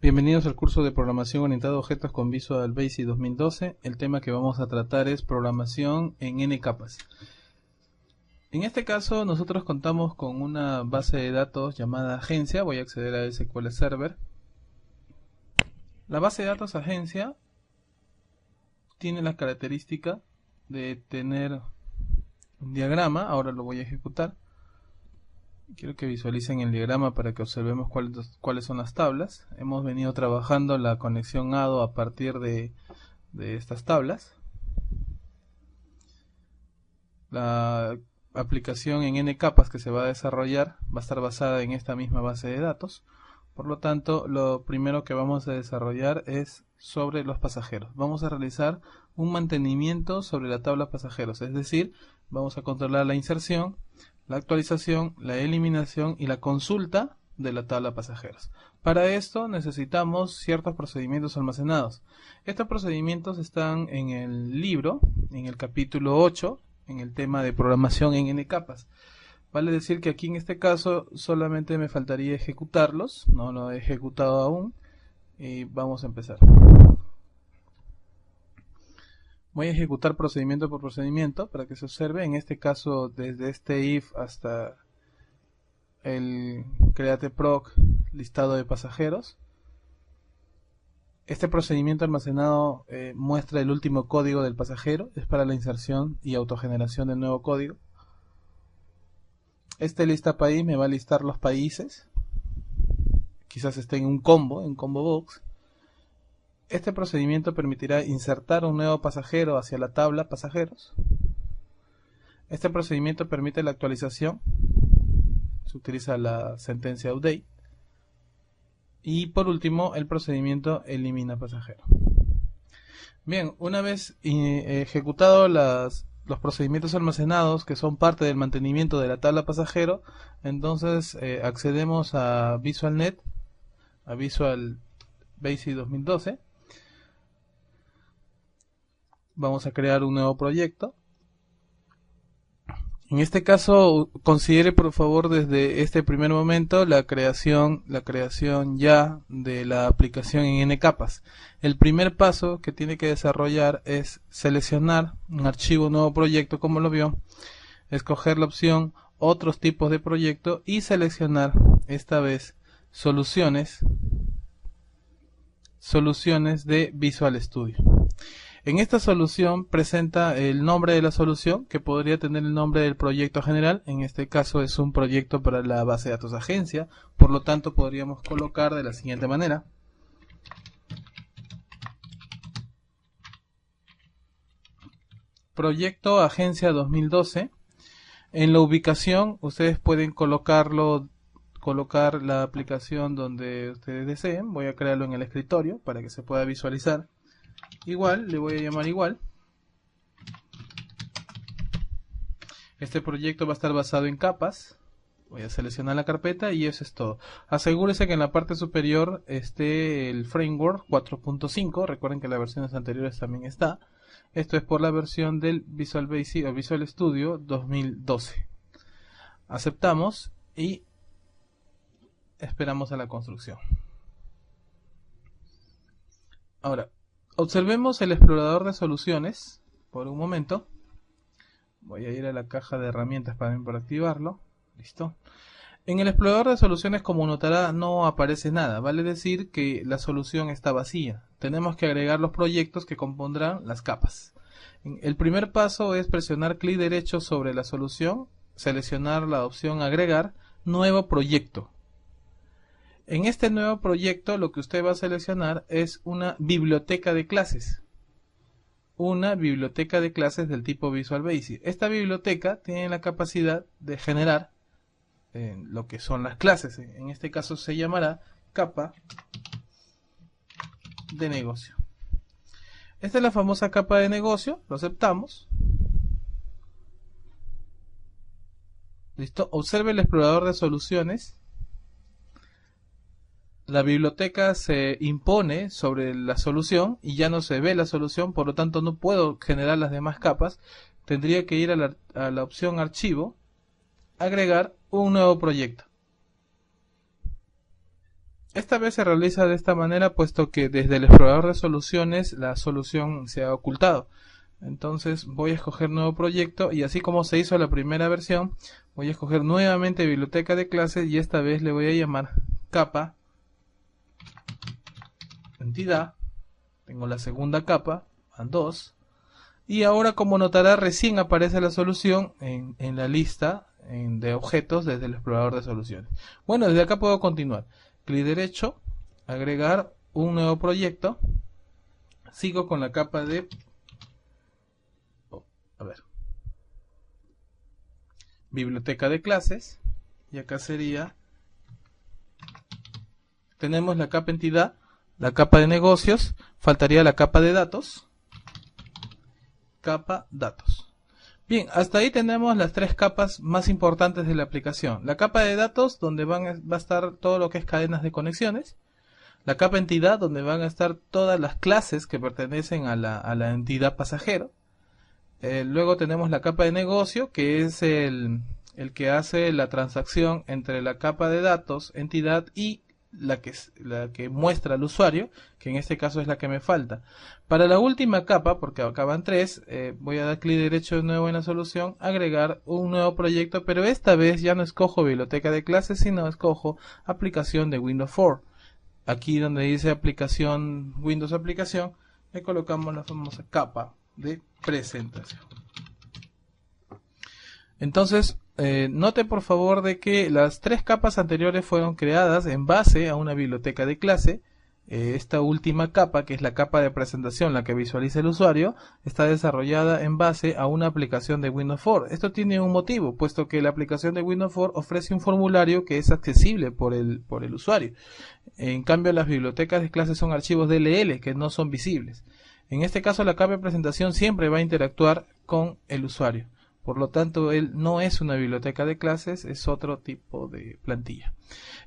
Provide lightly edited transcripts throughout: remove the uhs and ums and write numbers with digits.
Bienvenidos al curso de programación orientada a objetos con Visual Basic 2012. El tema que vamos a tratar es programación en N capas. En este caso nosotros contamos con una base de datos llamada agencia. Voy a acceder a SQL Server. La base de datos agencia tiene la característica de tener un diagrama. Ahora lo voy a ejecutar. Quiero que visualicen el diagrama para que observemos cuáles son las tablas. Hemos venido trabajando la conexión ADO a partir de estas tablas. La aplicación en N capas que se va a desarrollar va a estar basada en esta misma base de datos. Por lo tanto, lo primero que vamos a desarrollar es sobre los pasajeros. Vamos a realizar un mantenimiento sobre la tabla pasajeros, es decir, vamos a controlar la inserción, la actualización, la eliminación y la consulta de la tabla pasajeros. Para esto necesitamos ciertos procedimientos almacenados. Estos procedimientos están en el libro, en el capítulo 8, en el tema de programación en N capas. Vale decir que aquí en este caso solamente me faltaría ejecutarlos, no lo he ejecutado aún, y vamos a empezar. Voy a ejecutar procedimiento por procedimiento para que se observe, en este caso desde este if hasta el createproc listado de pasajeros. Este procedimiento almacenado muestra el último código del pasajero, es para la inserción y autogeneración del nuevo código. Este lista país me va a listar los países, quizás esté en combo box. Este procedimiento permitirá insertar un nuevo pasajero hacia la tabla pasajeros. Este procedimiento permite la actualización, se utiliza la sentencia update. Y por último, el procedimiento elimina pasajero. Bien, una vez ejecutado los procedimientos almacenados que son parte del mantenimiento de la tabla pasajero, entonces accedemos a VisualNet, a Visual Basic 2012. Vamos a crear un nuevo proyecto. En este caso, considere por favor desde este primer momento la creación ya de la aplicación en N capas. El primer paso que tiene que desarrollar es seleccionar un archivo nuevo proyecto, como lo vio, escoger la opción otros tipos de proyecto y seleccionar esta vez soluciones de Visual Studio. En esta solución presenta el nombre de la solución, que podría tener el nombre del proyecto general. En este caso es un proyecto para la base de datos agencia, por lo tanto podríamos colocar de la siguiente manera. Proyecto Agencia 2012. En la ubicación ustedes pueden colocar la aplicación donde ustedes deseen. Voy a crearlo en el escritorio para que se pueda visualizar. Igual, le voy a llamar igual. Este proyecto va a estar basado en capas. Voy a seleccionar la carpeta y eso es todo. Asegúrese que en la parte superior esté el framework 4.5. Recuerden que las versiones anteriores también está. Esto es por la versión del Visual Basic o Visual Studio 2012. Aceptamos y esperamos a la construcción. Ahora, observemos el explorador de soluciones por un momento. Voy a ir a la caja de herramientas para activarlo. Listo. En el explorador de soluciones, como notará, no aparece nada. Vale decir que la solución está vacía. Tenemos que agregar los proyectos que compondrán las capas. El primer paso es presionar clic derecho sobre la solución, seleccionar la opción agregar, nuevo proyecto. En este nuevo proyecto lo que usted va a seleccionar es una biblioteca de clases. Una biblioteca de clases del tipo Visual Basic. Esta biblioteca tiene la capacidad de generar lo que son las clases. En este caso se llamará capa de negocio. Esta es la famosa capa de negocio. Lo aceptamos. Listo. Observe el explorador de soluciones. La biblioteca se impone sobre la solución y ya no se ve la solución, por lo tanto no puedo generar las demás capas. Tendría que ir a la opción archivo, agregar un nuevo proyecto. Esta vez se realiza de esta manera puesto que desde el explorador de soluciones la solución se ha ocultado. Entonces voy a escoger nuevo proyecto y así como se hizo la primera versión, voy a escoger nuevamente biblioteca de clases y esta vez le voy a llamar capa, entidad, tengo la segunda capa, van 2, y ahora como notará recién aparece la solución en la lista de objetos desde el explorador de soluciones. Bueno, desde acá puedo continuar. Clic derecho, agregar un nuevo proyecto, sigo con la capa de biblioteca de clases y acá sería, tenemos la capa entidad, la capa de negocios, faltaría la capa de datos, capa datos. Bien, hasta ahí tenemos las tres capas más importantes de la aplicación. La capa de datos, donde va a estar todo lo que es cadenas de conexiones. La capa entidad, donde van a estar todas las clases que pertenecen a la entidad pasajero. Luego tenemos la capa de negocio, que es el que hace la transacción entre la capa de datos, entidad, y la que muestra al usuario, que en este caso es la que me falta. Para la última capa, porque acaban 3, voy a dar clic derecho de nuevo en la solución, agregar un nuevo proyecto, pero esta vez ya no escojo biblioteca de clases, sino escojo aplicación de Windows 4. Aquí donde dice aplicación, Windows aplicación, le colocamos la famosa capa de presentación. Entonces, note por favor de que las tres capas anteriores fueron creadas en base a una biblioteca de clase. Esta última capa, que es la capa de presentación, la que visualiza el usuario, está desarrollada en base a una aplicación de Windows 4. Esto tiene un motivo, puesto que la aplicación de Windows 4 ofrece un formulario que es accesible por el usuario. En cambio, las bibliotecas de clase son archivos DLL que no son visibles. En este caso, la capa de presentación siempre va a interactuar con el usuario. Por lo tanto, él no es una biblioteca de clases, es otro tipo de plantilla.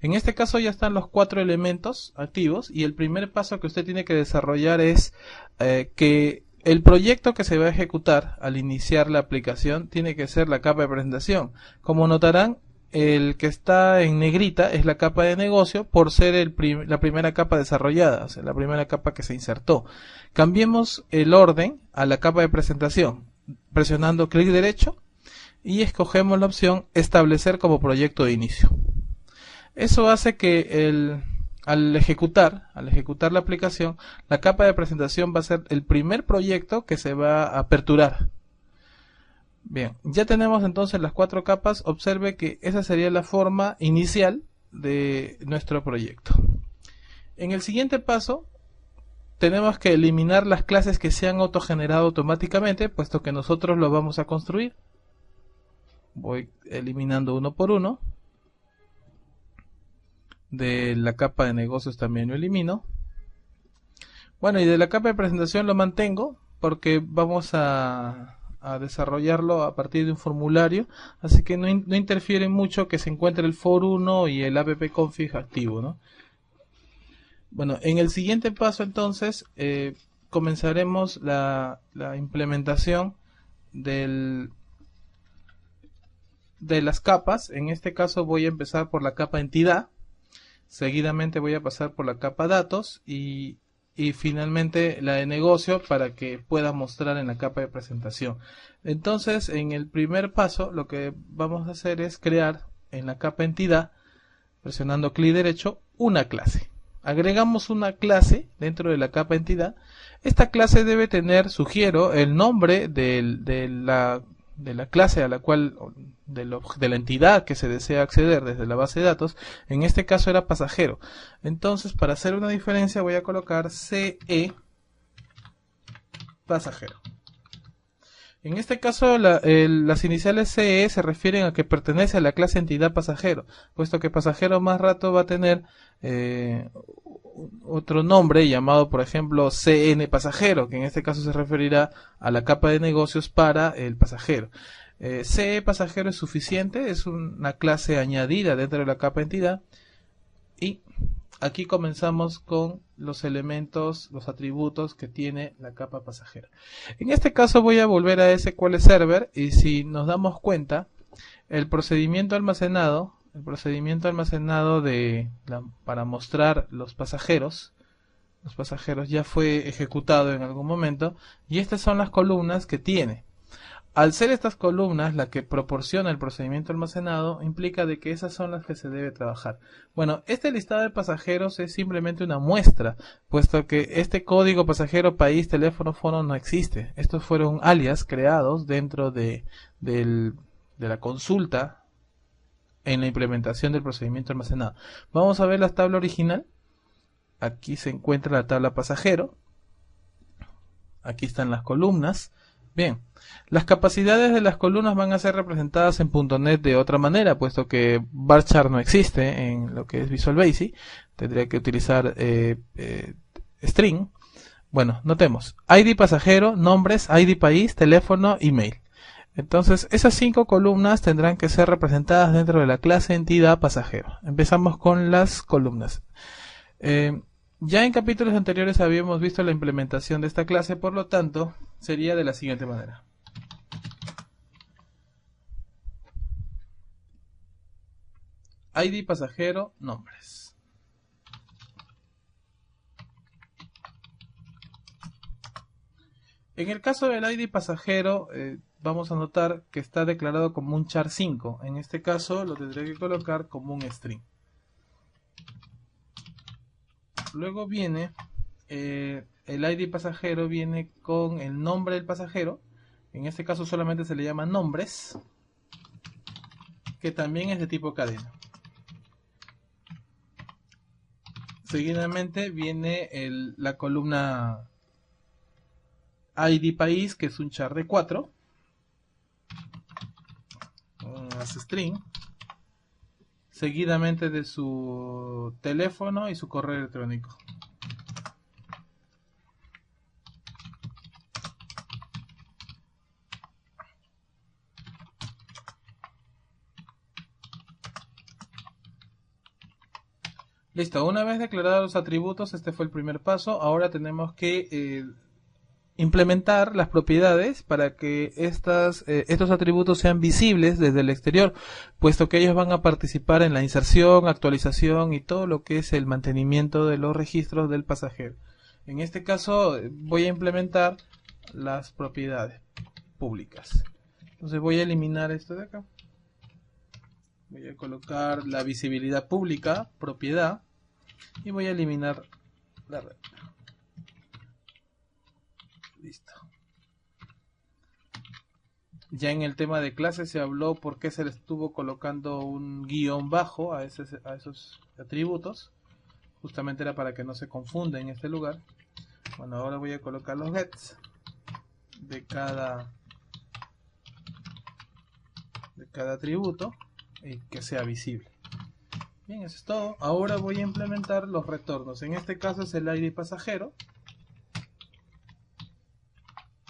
En este caso ya están los 4 elementos activos y el primer paso que usted tiene que desarrollar es que el proyecto que se va a ejecutar al iniciar la aplicación tiene que ser la capa de presentación. Como notarán, el que está en negrita es la capa de negocio por ser la primera capa desarrollada, o sea, la primera capa que se insertó. Cambiemos el orden a la capa de presentación, presionando clic derecho y escogemos la opción establecer como proyecto de inicio. Eso hace que al ejecutar la aplicación, la capa de presentación va a ser el primer proyecto que se va a aperturar. Bien, ya tenemos entonces las 4 capas. Observe que esa sería la forma inicial de nuestro proyecto. En el siguiente paso tenemos que eliminar las clases que se han autogenerado automáticamente, puesto que nosotros lo vamos a construir. Voy eliminando uno por uno. De la capa de negocios también lo elimino. Bueno, y de la capa de presentación lo mantengo porque vamos a desarrollarlo a partir de un formulario, así que no interfiere mucho que se encuentre el for1 y el app-config activo, ¿no? Bueno, en el siguiente paso entonces comenzaremos la implementación de las capas. En este caso voy a empezar por la capa entidad, seguidamente voy a pasar por la capa datos y finalmente la de negocio para que pueda mostrar en la capa de presentación. Entonces, en el primer paso lo que vamos a hacer es crear en la capa entidad, presionando clic derecho, una clase. Agregamos una clase dentro de la capa entidad. Esta clase debe tener, sugiero, el nombre de la clase a la cual, de la entidad que se desea acceder desde la base de datos. En este caso era pasajero. Entonces, para hacer una diferencia voy a colocar CE pasajero. En este caso las iniciales CE se refieren a que pertenece a la clase entidad pasajero, puesto que pasajero más rato va a tener otro nombre llamado, por ejemplo, CN pasajero, que en este caso se referirá a la capa de negocios para el pasajero. CE pasajero es suficiente, es una clase añadida dentro de la capa entidad. Y aquí comenzamos con los elementos, los atributos que tiene la capa pasajera. En este caso voy a volver a SQL Server y si nos damos cuenta, el procedimiento almacenado el procedimiento almacenado para mostrar los pasajeros ya fue ejecutado en algún momento, y estas son las columnas que tiene. Al ser estas columnas la que proporciona el procedimiento almacenado, implica de que esas son las que se debe trabajar. Bueno, este listado de pasajeros es simplemente una muestra, puesto que este código pasajero, país, teléfono, fono no existe. Estos fueron alias creados dentro de la consulta en la implementación del procedimiento almacenado. Vamos a ver la tabla original. Aquí se encuentra la tabla pasajero. Aquí están las columnas. Bien, las capacidades de las columnas van a ser representadas en .NET de otra manera, puesto que varchar no existe en lo que es Visual Basic. Tendría que utilizar string. Bueno, notemos, ID pasajero, nombres, ID país, teléfono, email. Entonces, esas 5 columnas tendrán que ser representadas dentro de la clase entidad pasajero. Empezamos con las columnas. Ya en capítulos anteriores habíamos visto la implementación de esta clase, por lo tanto, sería de la siguiente manera. ID pasajero, nombres. En el caso del ID pasajero, vamos a notar que está declarado como un char 5. En este caso lo tendré que colocar como un string. Luego viene el ID pasajero, viene con el nombre del pasajero. En este caso solamente se le llama nombres, que también es de tipo cadena. Seguidamente viene la columna ID país, que es un char de 4, as string, seguidamente de su teléfono y su correo electrónico. Listo, una vez declarados los atributos, este fue el primer paso. Ahora tenemos que implementar las propiedades para que estos atributos sean visibles desde el exterior, puesto que ellos van a participar en la inserción, actualización y todo lo que es el mantenimiento de los registros del pasajero. En este caso voy a implementar las propiedades públicas. Entonces voy a eliminar esto de acá. Voy a colocar la visibilidad pública, propiedad, y voy a eliminar la red. Listo. Ya en el tema de clases se habló por qué se le estuvo colocando un guión bajo a esos atributos. Justamente era para que no se confunda en este lugar. Bueno, ahora voy a colocar los gets de cada atributo y que sea visible. Bien, eso es todo. Ahora voy a implementar los retornos. En este caso es el ID pasajero.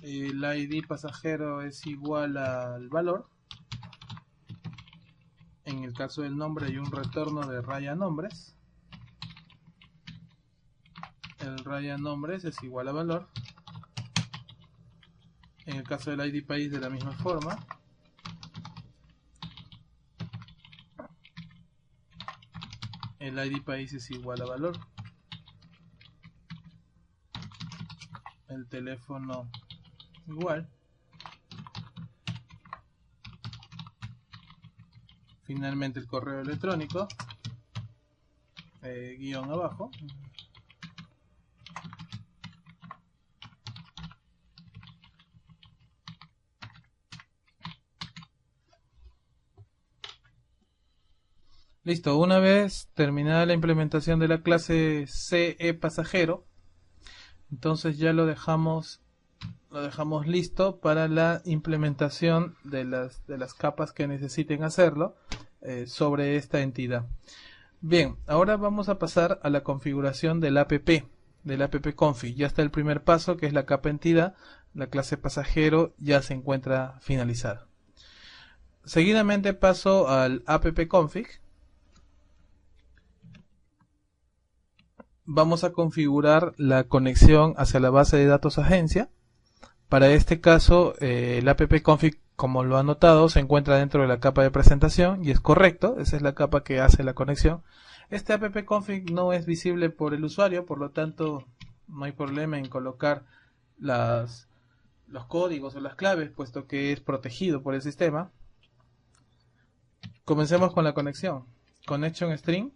El ID pasajero es igual al valor. En el caso del nombre hay un retorno de raya nombres. El raya nombres es igual a valor. En el caso del ID país de la misma forma. El ID país es igual a valor. El teléfono igual. Finalmente el correo electrónico, guión abajo. Listo, una vez terminada la implementación de la clase CE pasajero, entonces ya lo dejamos listo para la implementación de las capas que necesiten hacerlo sobre esta entidad. Bien, ahora vamos a pasar a la configuración del app config. Ya está el primer paso, que es la capa entidad. La clase pasajero ya se encuentra finalizada. Seguidamente paso al app config. Vamos a configurar la conexión hacia la base de datos agencia. Para este caso, el app config como lo ha notado, se encuentra dentro de la capa de presentación y es correcto, esa es la capa que hace la conexión. Este app-config no es visible por el usuario, por lo tanto no hay problema en colocar los códigos o las claves, puesto que es protegido por el sistema. Comencemos con la conexión. Connection string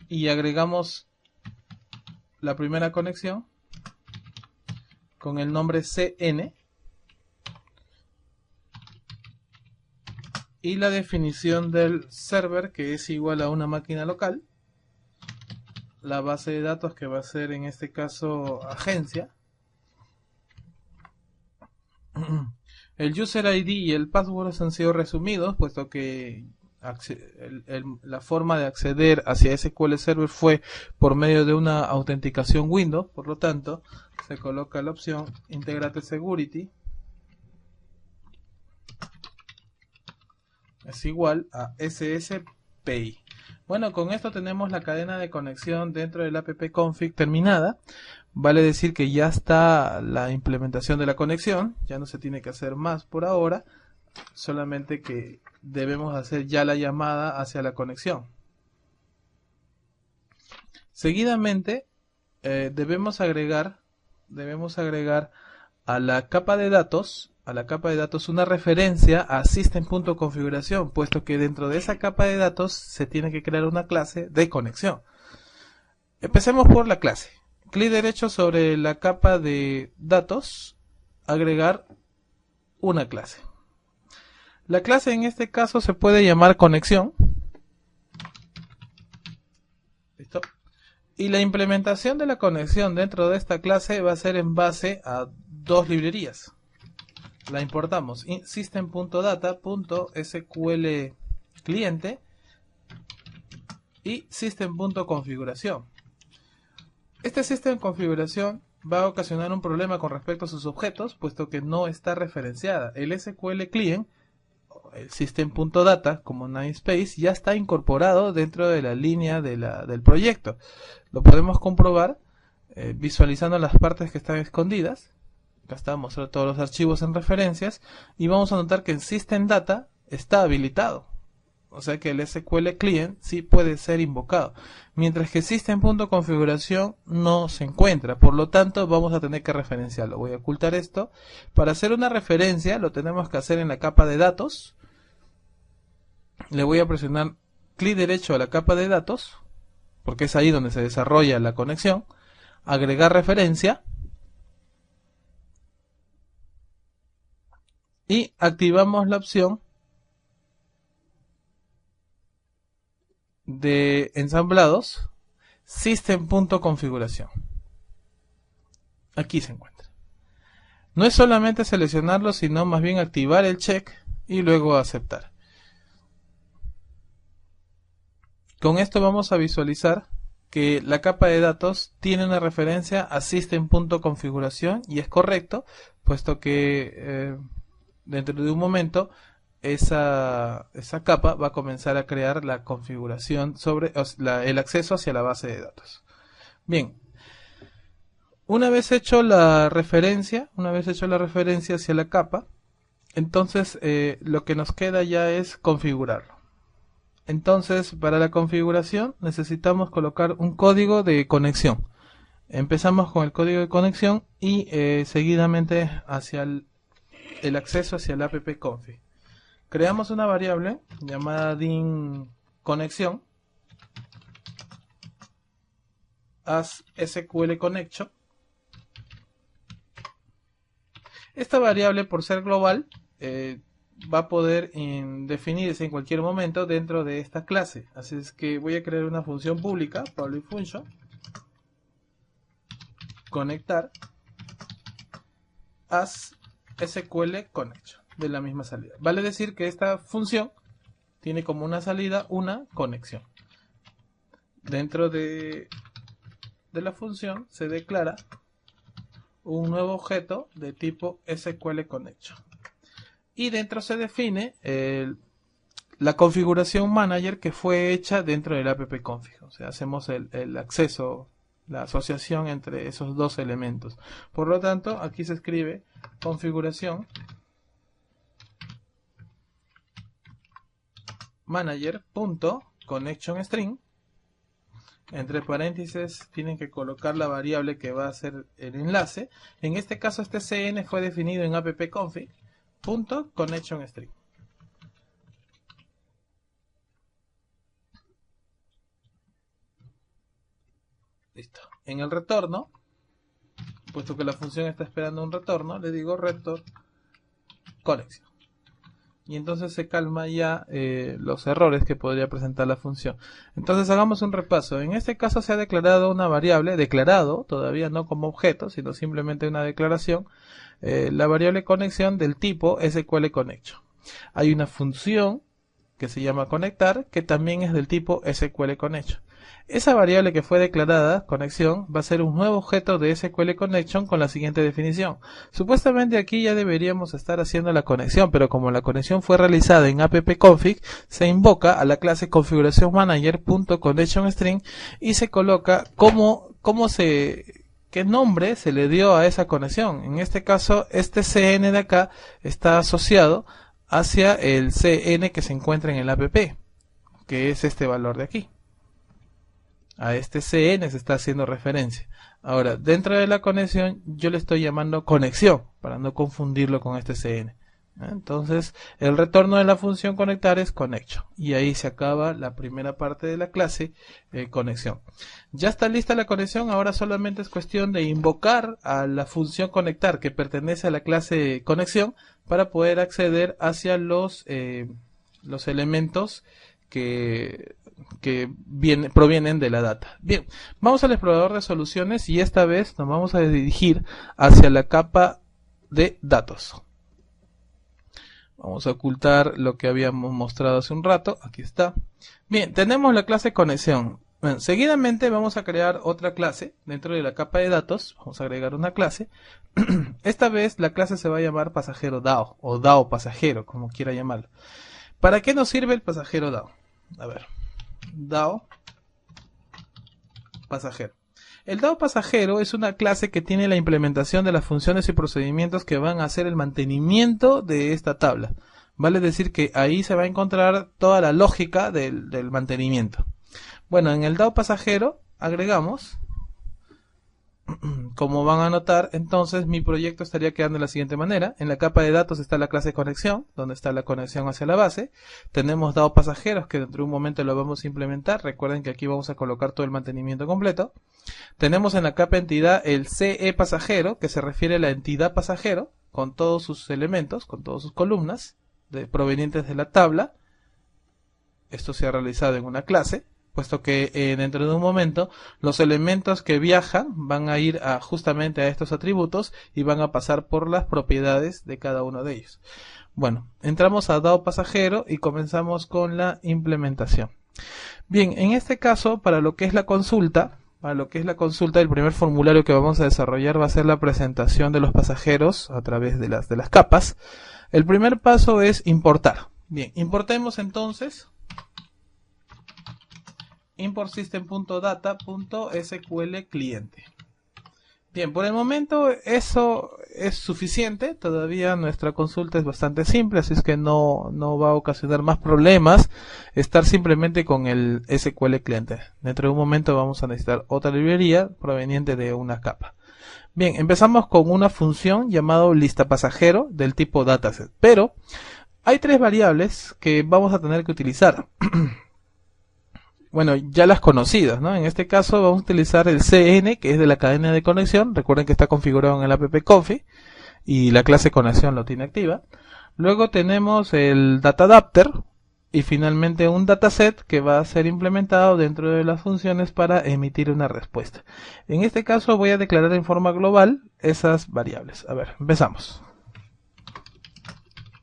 y agregamos la primera conexión con el nombre CN y la definición del server, que es igual a una máquina local, la base de datos, que va a ser en este caso agencia, el user ID y el password han sido resumidos, puesto que la forma de acceder hacia SQL Server fue por medio de una autenticación Windows. Por lo tanto, se coloca la opción Integrated Security es igual a SSPI. Bueno, con esto tenemos la cadena de conexión dentro del app-config terminada. Vale decir que ya está la implementación de la conexión, ya no se tiene que hacer más por ahora, solamente que debemos hacer ya la llamada hacia la conexión. Seguidamente debemos agregar a la capa de datos una referencia a system.configuración, puesto que dentro de esa capa de datos se tiene que crear una clase de conexión. Empecemos por la clase. Clic derecho sobre la capa de datos, agregar una clase. La clase en este caso se puede llamar conexión. ¿Listo? Y la implementación de la conexión dentro de esta clase va a ser en base a dos librerías. La importamos, system.data.sql cliente y system.configuración. Este system configuración va a ocasionar un problema con respecto a sus objetos, puesto que no está referenciada. El SQL client, el system.data como namespace, ya está incorporado dentro de la línea del proyecto. Lo podemos comprobar visualizando las partes que están escondidas. Acá está, mostrar todos los archivos en referencias y vamos a notar que en System Data está habilitado. O sea que el SQL Client sí puede ser invocado, mientras que System.configuración no se encuentra. Por lo tanto, vamos a tener que referenciarlo. Voy a ocultar esto. Para hacer una referencia, lo tenemos que hacer en la capa de datos. Le voy a presionar clic derecho a la capa de datos, porque es ahí donde se desarrolla la conexión. Agregar referencia. Y activamos la opción de ensamblados System.configuración. Aquí se encuentra. No es solamente seleccionarlo, sino más bien activar el check y luego aceptar. Con esto vamos a visualizar que la capa de datos tiene una referencia a System.configuración y es correcto, puesto que dentro de un momento esa capa va a comenzar a crear la configuración sobre el acceso hacia la base de datos. Bien, una vez hecho la referencia hacia la capa, entonces lo que nos queda ya es configurarlo. Entonces, para la configuración necesitamos colocar un código de conexión. Empezamos con el código de conexión y seguidamente hacia el acceso hacia el app-config. Creamos una variable llamada din conexión as SQL connection. Esta variable, por ser global, va a poder definirse en cualquier momento dentro de esta clase. Así es que voy a crear una función pública, public function, conectar as SQL connection, de la misma salida. Vale decir que esta función tiene como una salida una conexión. Dentro de la función se declara un nuevo objeto de tipo SQL connection. Y dentro se define la configuración manager que fue hecha dentro del app-config. O sea, hacemos el acceso, la asociación entre esos dos elementos. Por lo tanto, aquí se escribe configuración manager.connectionString. Entre paréntesis tienen que colocar la variable que va a ser el enlace. En este caso este cn fue definido en appconfig.connectionString. Listo. En el retorno, puesto que la función está esperando un retorno, le digo return conexión. Y entonces se calma ya los errores que podría presentar la función. Entonces hagamos un repaso. En este caso se ha declarado una variable, declarado, todavía no como objeto, sino simplemente una declaración, la variable conexión del tipo SQLConnection. Hay una función que se llama conectar, que también es del tipo SQLConnection. Esa variable que fue declarada, conexión, va a ser un nuevo objeto de SQLConnection con la siguiente definición. Supuestamente aquí ya deberíamos estar haciendo la conexión, pero como la conexión fue realizada en appconfig, se invoca a la clase configurationmanager.connectionString y se coloca qué nombre se le dio a esa conexión. En este caso, este cn de acá está asociado hacia el cn que se encuentra en el app, que es este valor de aquí. A este cn se está haciendo referencia. Ahora, dentro de la conexión yo le estoy llamando conexión para no confundirlo con este cn. Entonces el retorno de la función conectar es connection y ahí se acaba la primera parte de la clase conexión. Ya está lista la conexión, ahora solamente es cuestión de invocar a la función conectar que pertenece a la clase conexión para poder acceder hacia los elementos que provienen de la data. Bien, vamos al explorador de soluciones y esta vez nos vamos a dirigir hacia la capa de datos. Vamos a ocultar lo que habíamos mostrado hace un rato. Aquí está. Bien, tenemos la clase conexión. Bueno, seguidamente vamos a crear otra clase dentro de la capa de datos. Vamos a agregar una clase. Esta vez la clase se va a llamar pasajero DAO o DAO pasajero, como quiera llamarlo. ¿Para qué nos sirve el pasajero DAO? A ver, DAO pasajero. El DAO pasajero es una clase que tiene la implementación de las funciones y procedimientos que van a hacer el mantenimiento de esta tabla. Vale decir que ahí se va a encontrar toda la lógica del mantenimiento. Bueno, en el DAO pasajero agregamos, como van a notar, entonces mi proyecto estaría quedando de la siguiente manera. En la capa de datos está la clase conexión, donde está la conexión hacia la base. Tenemos DAO pasajeros, que dentro de un momento lo vamos a implementar. Recuerden que aquí vamos a colocar todo el mantenimiento completo. Tenemos en la capa entidad el CE pasajero, que se refiere a la entidad pasajero, con todos sus elementos, con todas sus columnas provenientes de la tabla. Esto se ha realizado en una clase, puesto que dentro de un momento los elementos que viajan van a ir justamente a estos atributos y van a pasar por las propiedades de cada uno de ellos. Bueno, entramos a DAO pasajero y comenzamos con la implementación. Bien, en este caso, para lo que es la consulta, el primer formulario que vamos a desarrollar va a ser la presentación de los pasajeros a través de las capas. El primer paso es importar. Bien, importemos entonces import system.data.sql cliente. Bien, por el momento eso es suficiente. Todavía nuestra consulta es bastante simple, así es que no va a ocasionar más problemas estar simplemente con el SQL cliente. Dentro de un momento vamos a necesitar otra librería proveniente de una capa. Bien, empezamos con una función llamada lista pasajero del tipo dataset, pero hay tres variables que vamos a tener que utilizar. Bueno, ya las conocidas, ¿no? En este caso vamos a utilizar el cn, que es de la cadena de conexión. Recuerden que está configurado en el appconfig y la clase conexión lo tiene activa. Luego tenemos el dataadapter y finalmente un dataset que va a ser implementado dentro de las funciones para emitir una respuesta. En este caso voy a declarar en forma global esas variables. A ver, empezamos.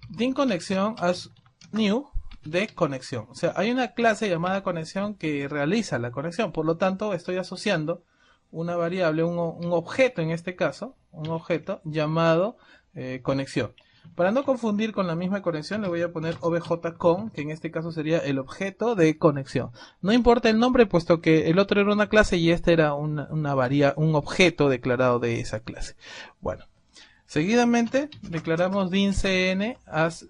Din conexión as new de conexión. O sea, hay una clase llamada conexión que realiza la conexión. Por lo tanto, estoy asociando una variable, un objeto en este caso, un objeto llamado conexión. Para no confundir con la misma conexión, le voy a poner obj_con, que en este caso sería el objeto de conexión. No importa el nombre, puesto que el otro era una clase y este era un objeto declarado de esa clase. Bueno, seguidamente declaramos din cn as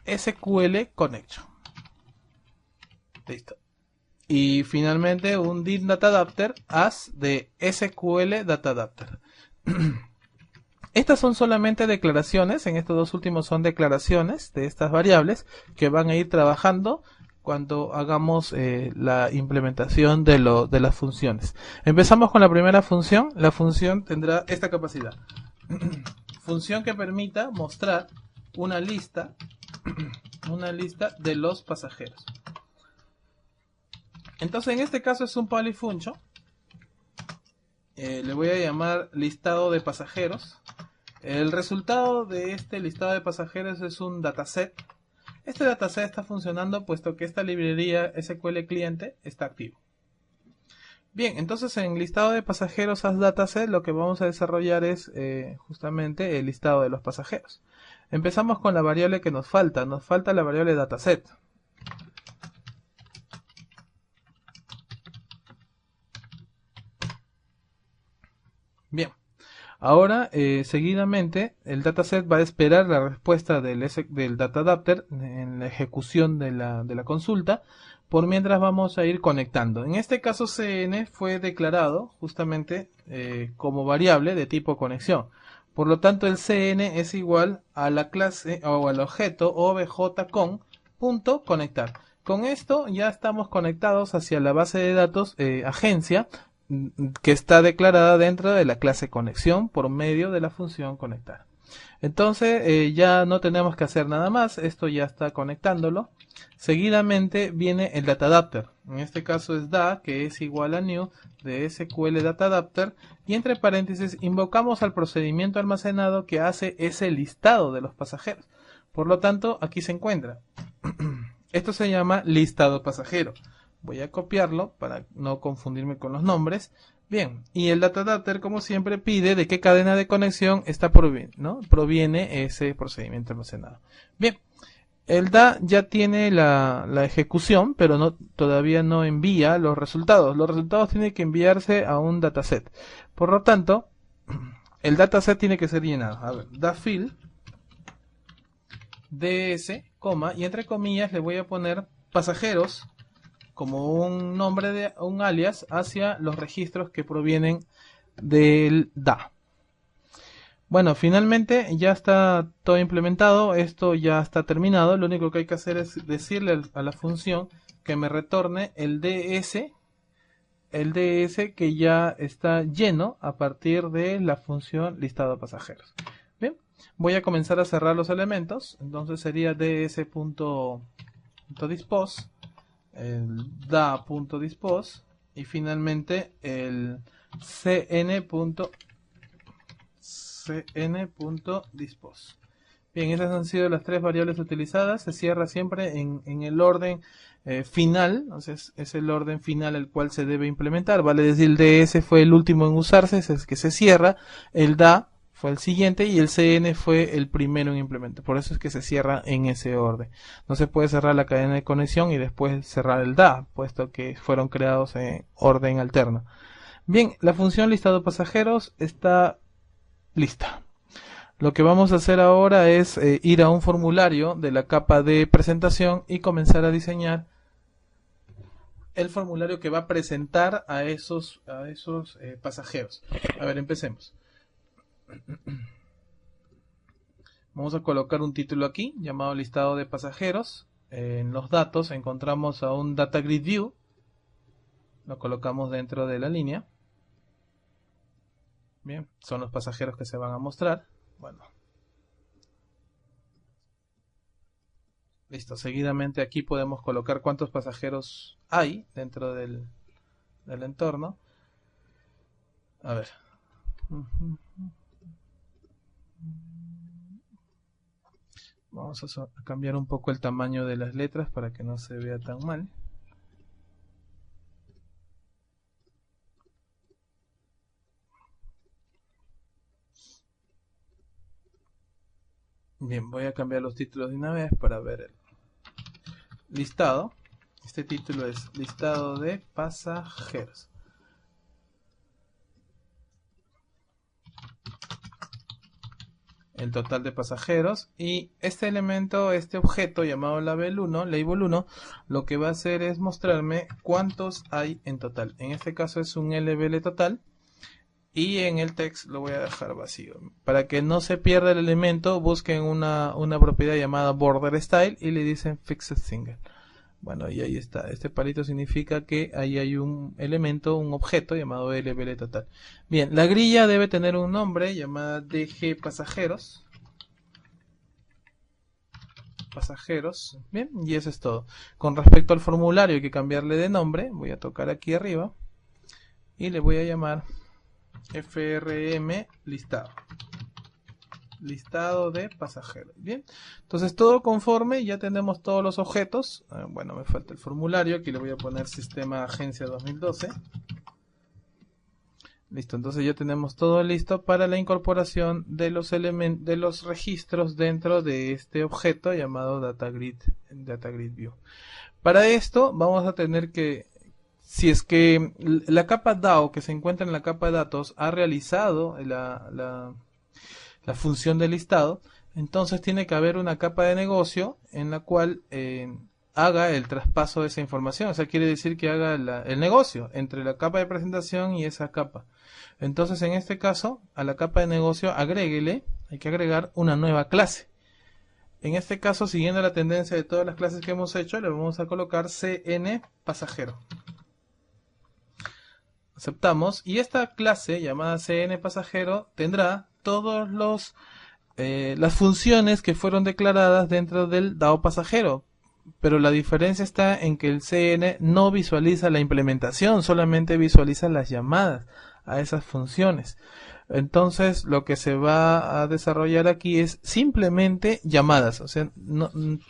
SQL connection. Listo. Y finalmente un DIN Data Adapter as de SQL Data Adapter. Estas son solamente declaraciones, en estos dos últimos son declaraciones de estas variables que van a ir trabajando cuando hagamos la implementación de las funciones. Empezamos con la primera función. La función tendrá esta capacidad. Función que permita mostrar una lista de los pasajeros. Entonces en este caso es un polyfunction. Le voy a llamar listado de pasajeros. El resultado de este listado de pasajeros es un dataset. Este dataset está funcionando puesto que esta librería SQL cliente está activo. Bien, entonces en listado de pasajeros as dataset lo que vamos a desarrollar es justamente el listado de los pasajeros. Empezamos con la variable que nos falta la variable dataset. Bien, ahora seguidamente el dataset va a esperar la respuesta del data adapter en la ejecución de la consulta, por mientras vamos a ir conectando. En este caso CN fue declarado justamente como variable de tipo conexión. Por lo tanto el CN es igual a la clase o al objeto obj.con.conectar. Con esto ya estamos conectados hacia la base de datos agencia, que está declarada dentro de la clase conexión por medio de la función conectar. Entonces ya no tenemos que hacer nada más, esto ya está conectándolo. Seguidamente viene el data adapter, en este caso es da, que es igual a new de SQL data adapter, y entre paréntesis invocamos al procedimiento almacenado que hace ese listado de los pasajeros. Por lo tanto aquí se encuentra. Esto se llama listado pasajero. Voy a copiarlo para no confundirme con los nombres. Bien, y el data adapter, como siempre, pide de qué cadena de conexión proviene ese procedimiento almacenado. Bien, el DA ya tiene la ejecución, pero todavía no envía los resultados. Los resultados tienen que enviarse a un dataset. Por lo tanto, el dataset tiene que ser llenado. A ver, da fill ds, y entre comillas le voy a poner pasajeros como un nombre un alias hacia los registros que provienen del DA. Bueno, finalmente ya está todo implementado, esto ya está terminado. Lo único que hay que hacer es decirle a la función que me retorne el DS que ya está lleno a partir de la función listado de pasajeros. Bien, voy a comenzar a cerrar los elementos. Entonces sería ds.dispose, el da.dispose y finalmente el cn.dispose. Bien, esas han sido las tres variables utilizadas. Se cierra siempre en el orden final, entonces es el orden final el cual se debe implementar. Vale decir, el ds fue el último en usarse, es el que se cierra, el da fue el siguiente y el cn fue el primero en implementar. Por eso es que se cierra en ese orden. No se puede cerrar la cadena de conexión y después cerrar el da, puesto que fueron creados en orden alterno. Bien, la función listado pasajeros está lista. Lo que vamos a hacer ahora es ir a un formulario de la capa de presentación y comenzar a diseñar el formulario que va a presentar a esos pasajeros. A ver, empecemos. Vamos a colocar un título aquí llamado listado de pasajeros. En los datos encontramos a un data grid view. Lo colocamos dentro de la línea. Bien, son los pasajeros que se van a mostrar. Bueno, listo. Seguidamente aquí podemos colocar cuántos pasajeros hay dentro del entorno. A ver. Vamos a cambiar un poco el tamaño de las letras para que no se vea tan mal. Bien, voy a cambiar los títulos de una vez para ver el listado. Este título es listado de pasajeros. el total de pasajeros, y este elemento, este objeto llamado label 1, lo que va a hacer es mostrarme cuántos hay en total. En este caso es un LBL total, y en el text lo voy a dejar vacío. Para que no se pierda el elemento, busquen una propiedad llamada border style y le dicen fixed single. Bueno, y ahí está. Este palito significa que ahí hay un elemento, un objeto llamado LBL total. Bien, la grilla debe tener un nombre llamada DG pasajeros. Bien, y eso es todo. Con respecto al formulario hay que cambiarle de nombre. Voy a tocar aquí arriba y le voy a llamar FRM listado de pasajeros. Bien, entonces todo conforme, ya tenemos todos los objetos. Bueno, me falta el formulario, aquí le voy a poner sistema agencia 2012. Listo, entonces ya tenemos todo listo para la incorporación de los registros dentro de este objeto llamado DataGrid View. Para esto vamos a tener que, si es que la capa DAO que se encuentra en la capa de datos ha realizado la función de listado, entonces tiene que haber una capa de negocio en la cual haga el traspaso de esa información. O sea, quiere decir que haga el negocio entre la capa de presentación y esa capa. Entonces, en este caso, a la capa de negocio agréguele, hay que agregar una nueva clase. En este caso, siguiendo la tendencia de todas las clases que hemos hecho, le vamos a colocar CN pasajero. Aceptamos, y esta clase llamada CN pasajero tendrá todos las funciones que fueron declaradas dentro del DAO pasajero, pero la diferencia está en que el CN no visualiza la implementación, solamente visualiza las llamadas a esas funciones. Entonces lo que se va a desarrollar aquí es simplemente llamadas, o sea,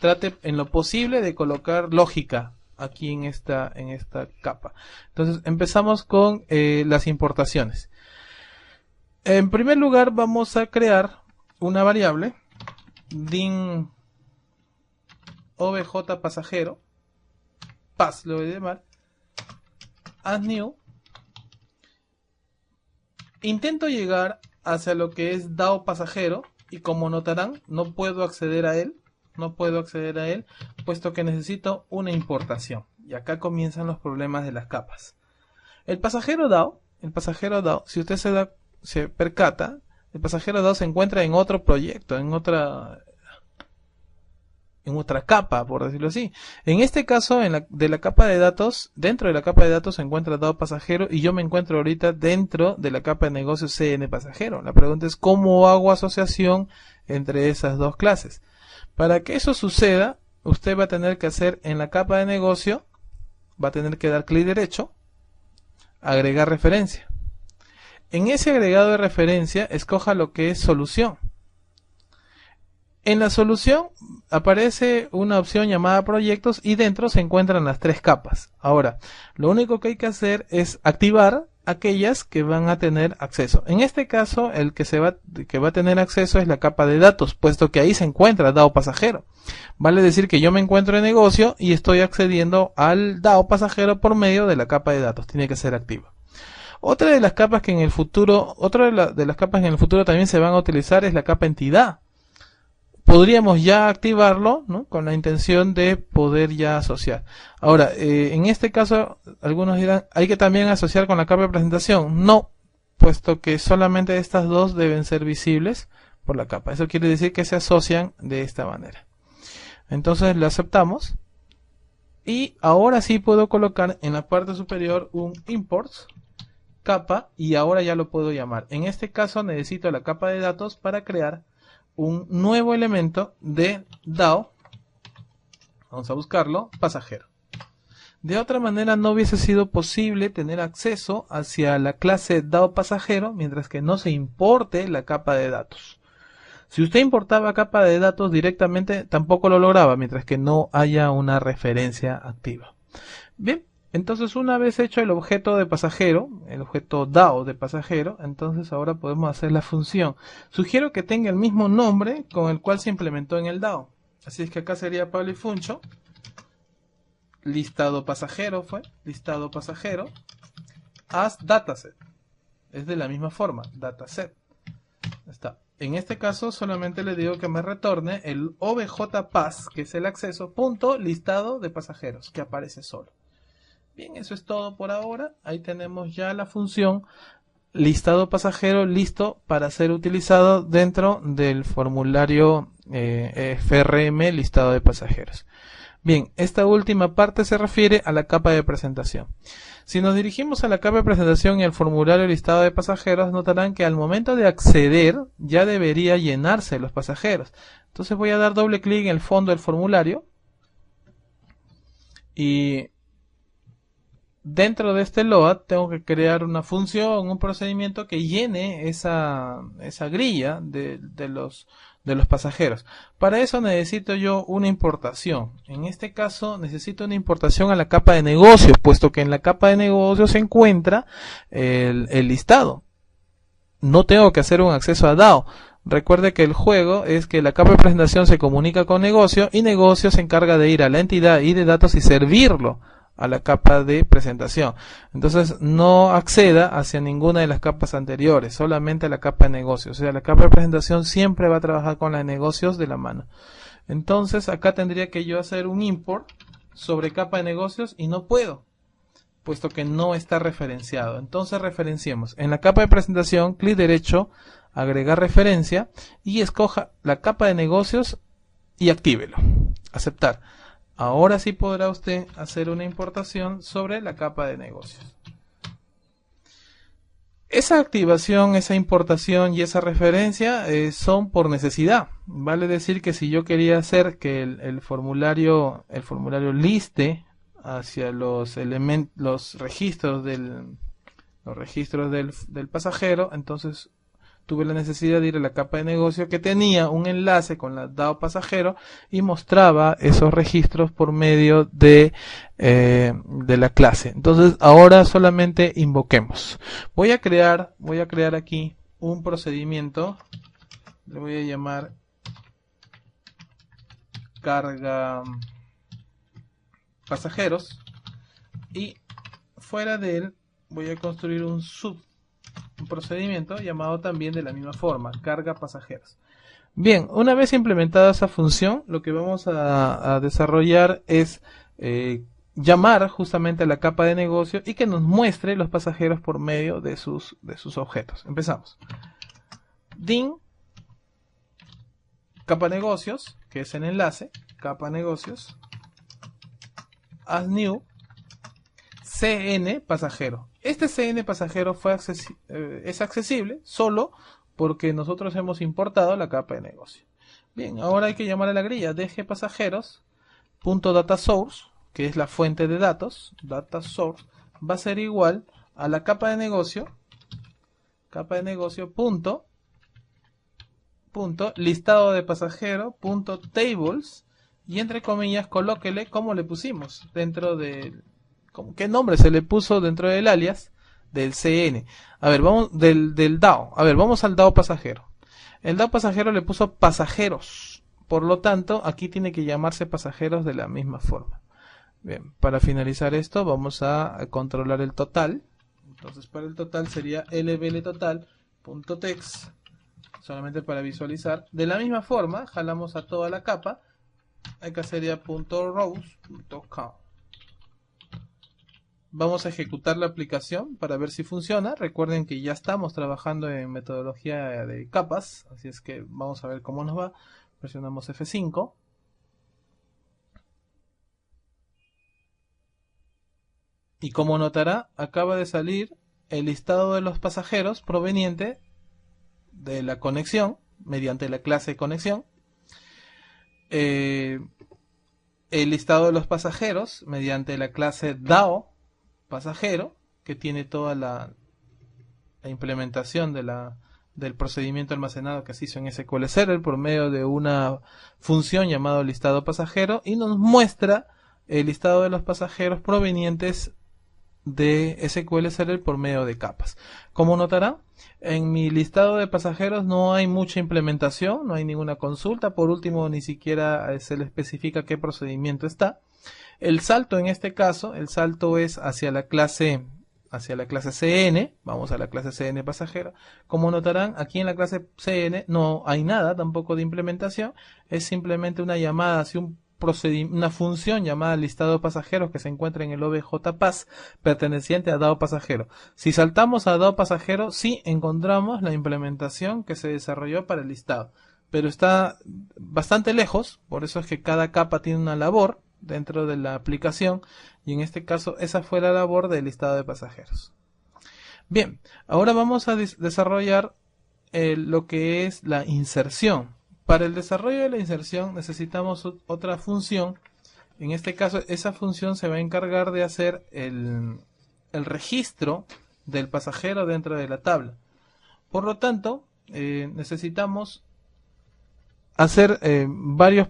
trate en lo posible de colocar lógica aquí en esta capa. Entonces empezamos con las importaciones. En primer lugar vamos a crear una variable din obj pasajero, pas lo voy a llamar, as new. Intento llegar hacia lo que es DAO pasajero y, como notarán, no puedo acceder a él, puesto que necesito una importación. Y acá comienzan los problemas de las capas. El pasajero DAO, si usted se percata, el pasajero DAO se encuentra en otro proyecto, en otra capa, por decirlo así. En este caso, de la capa de datos, dentro de la capa de datos se encuentra DAO pasajero, y yo me encuentro ahorita dentro de la capa de negocio CN pasajero. La pregunta es cómo hago asociación entre esas dos clases. Para que eso suceda, usted va a tener que hacer en la capa de negocio, va a tener que dar clic derecho, agregar referencia. En ese agregado de referencia, escoja lo que es solución. En la solución aparece una opción llamada proyectos y dentro se encuentran las tres capas. Ahora, lo único que hay que hacer es activar aquellas que van a tener acceso. En este caso, el que va a tener acceso es la capa de datos, puesto que ahí se encuentra DAO pasajero. Vale decir que yo me encuentro en negocio y estoy accediendo al DAO pasajero por medio de la capa de datos. Tiene que ser activa. Otra de las capas que en el futuro, también se van a utilizar es la capa entidad. Podríamos ya activarlo, ¿no?, con la intención de poder ya asociar. Ahora, en este caso, algunos dirán, ¿hay que también asociar con la capa de presentación? No, puesto que solamente estas dos deben ser visibles por la capa. Eso quiere decir que se asocian de esta manera. Entonces lo aceptamos. Y ahora sí puedo colocar en la parte superior un imports capa, y ahora ya lo puedo llamar. En este caso necesito la capa de datos para crear un nuevo elemento de DAO. Vamos a buscarlo, pasajero. De otra manera no hubiese sido posible tener acceso hacia la clase DAO pasajero mientras que no se importe la capa de datos. Si usted importaba capa de datos directamente, tampoco lo lograba mientras que no haya una referencia activa. Bien, entonces una vez hecho el objeto de pasajero, el objeto DAO de pasajero, entonces ahora podemos hacer la función. Sugiero que tenga el mismo nombre con el cual se implementó en el DAO. Así es que acá sería Pablo y Funcho. Listado pasajero as dataset. Es de la misma forma, dataset. Está. En este caso solamente le digo que me retorne el OBJPass, que es el acceso, punto listado de pasajeros, que aparece solo. Bien, eso es todo por ahora. Ahí tenemos ya la función listado pasajero listo para ser utilizado dentro del formulario FRM listado de pasajeros. Bien, esta última parte se refiere a la capa de presentación. Si nos dirigimos a la capa de presentación y al formulario listado de pasajeros, notarán que al momento de acceder ya debería llenarse los pasajeros. Entonces voy a dar doble clic en el fondo del formulario y dentro de este load tengo que crear una función, un procedimiento que llene esa grilla de los pasajeros. Para eso necesito yo una importación. En este caso necesito una importación a la capa de negocios, puesto que en la capa de negocios se encuentra el listado. No tengo que hacer un acceso a DAO. Recuerde que el juego es que la capa de presentación se comunica con negocio y negocio se encarga de ir a la entidad y de datos y servirlo a la capa de presentación. Entonces no acceda hacia ninguna de las capas anteriores, solamente a la capa de negocios. O sea, la capa de presentación siempre va a trabajar con la de negocios de la mano. Entonces acá tendría que yo hacer un import sobre capa de negocios y no puedo, puesto que no está referenciado. Entonces referenciemos. En la capa de presentación, clic derecho, agregar referencia y escoja la capa de negocios y actívelo. Aceptar. Ahora sí podrá usted hacer una importación sobre la capa de negocios. Esa activación, esa importación y esa referencia son por necesidad. Vale decir que si yo quería hacer que el formulario liste hacia los registros del pasajero, entonces tuve la necesidad de ir a la capa de negocio que tenía un enlace con la DAO pasajero y mostraba esos registros por medio de la clase. Entonces ahora solamente invoquemos. Voy a crear aquí un procedimiento. Le voy a llamar carga pasajeros y fuera de él voy a construir un procedimiento llamado también de la misma forma, carga pasajeros. Bien, una vez implementada esa función, lo que vamos a desarrollar es llamar justamente a la capa de negocio y que nos muestre los pasajeros por medio de sus objetos. Empezamos. Din capa negocios, que es el enlace, capa negocios, as new CN pasajero. Este CN pasajero es accesible solo porque nosotros hemos importado la capa de negocio. Bien, ahora hay que llamar a la grilla dg pasajeros.dataSource, que es la fuente de datos. Data source va a ser igual a la capa de negocio punto listado de pasajero punto tables, y entre comillas colóquele como le pusimos dentro de qué nombre se le puso dentro del alias del CN. A ver, vamos del DAO. A ver, vamos al DAO pasajero. El DAO pasajero le puso pasajeros. Por lo tanto, aquí tiene que llamarse pasajeros de la misma forma. Bien, para finalizar esto, vamos a controlar el total. Entonces, para el total sería lbltotal.text, solamente para visualizar. De la misma forma, jalamos a toda la capa. Acá sería .rows.count. Vamos a ejecutar la aplicación para ver si funciona. Recuerden que ya estamos trabajando en metodología de capas, así es que vamos a ver cómo nos va. Presionamos F5. Y como notará, acaba de salir el listado de los pasajeros proveniente de la conexión, mediante la clase de conexión. El listado de los pasajeros mediante la clase DAO pasajero, que tiene toda la implementación del procedimiento almacenado que se hizo en SQL Server por medio de una función llamada listado pasajero, y nos muestra el listado de los pasajeros provenientes de SQL Server por medio de capas. Como notará, en mi listado de pasajeros no hay mucha implementación, no hay ninguna consulta. Por último, ni siquiera se le especifica qué procedimiento está. El salto en este caso, el salto es hacia la clase hacia la clase CN, vamos a la clase CN pasajero. Como notarán, aquí en la clase CN no hay nada tampoco de implementación, es simplemente una llamada hacia una función llamada listado de pasajeros que se encuentra en el OBJPass perteneciente a DAO pasajero. Si saltamos a DAO pasajero, sí encontramos la implementación que se desarrolló para el listado, pero está bastante lejos, por eso es que cada capa tiene una labor dentro de la aplicación, y en este caso esa fue la labor del listado de pasajeros. Bien, ahora vamos a desarrollar lo que es la inserción. Para el desarrollo de la inserción necesitamos otra función. En este caso, esa función se va a encargar de hacer el registro del pasajero dentro de la tabla. Por lo tanto, necesitamos hacer varias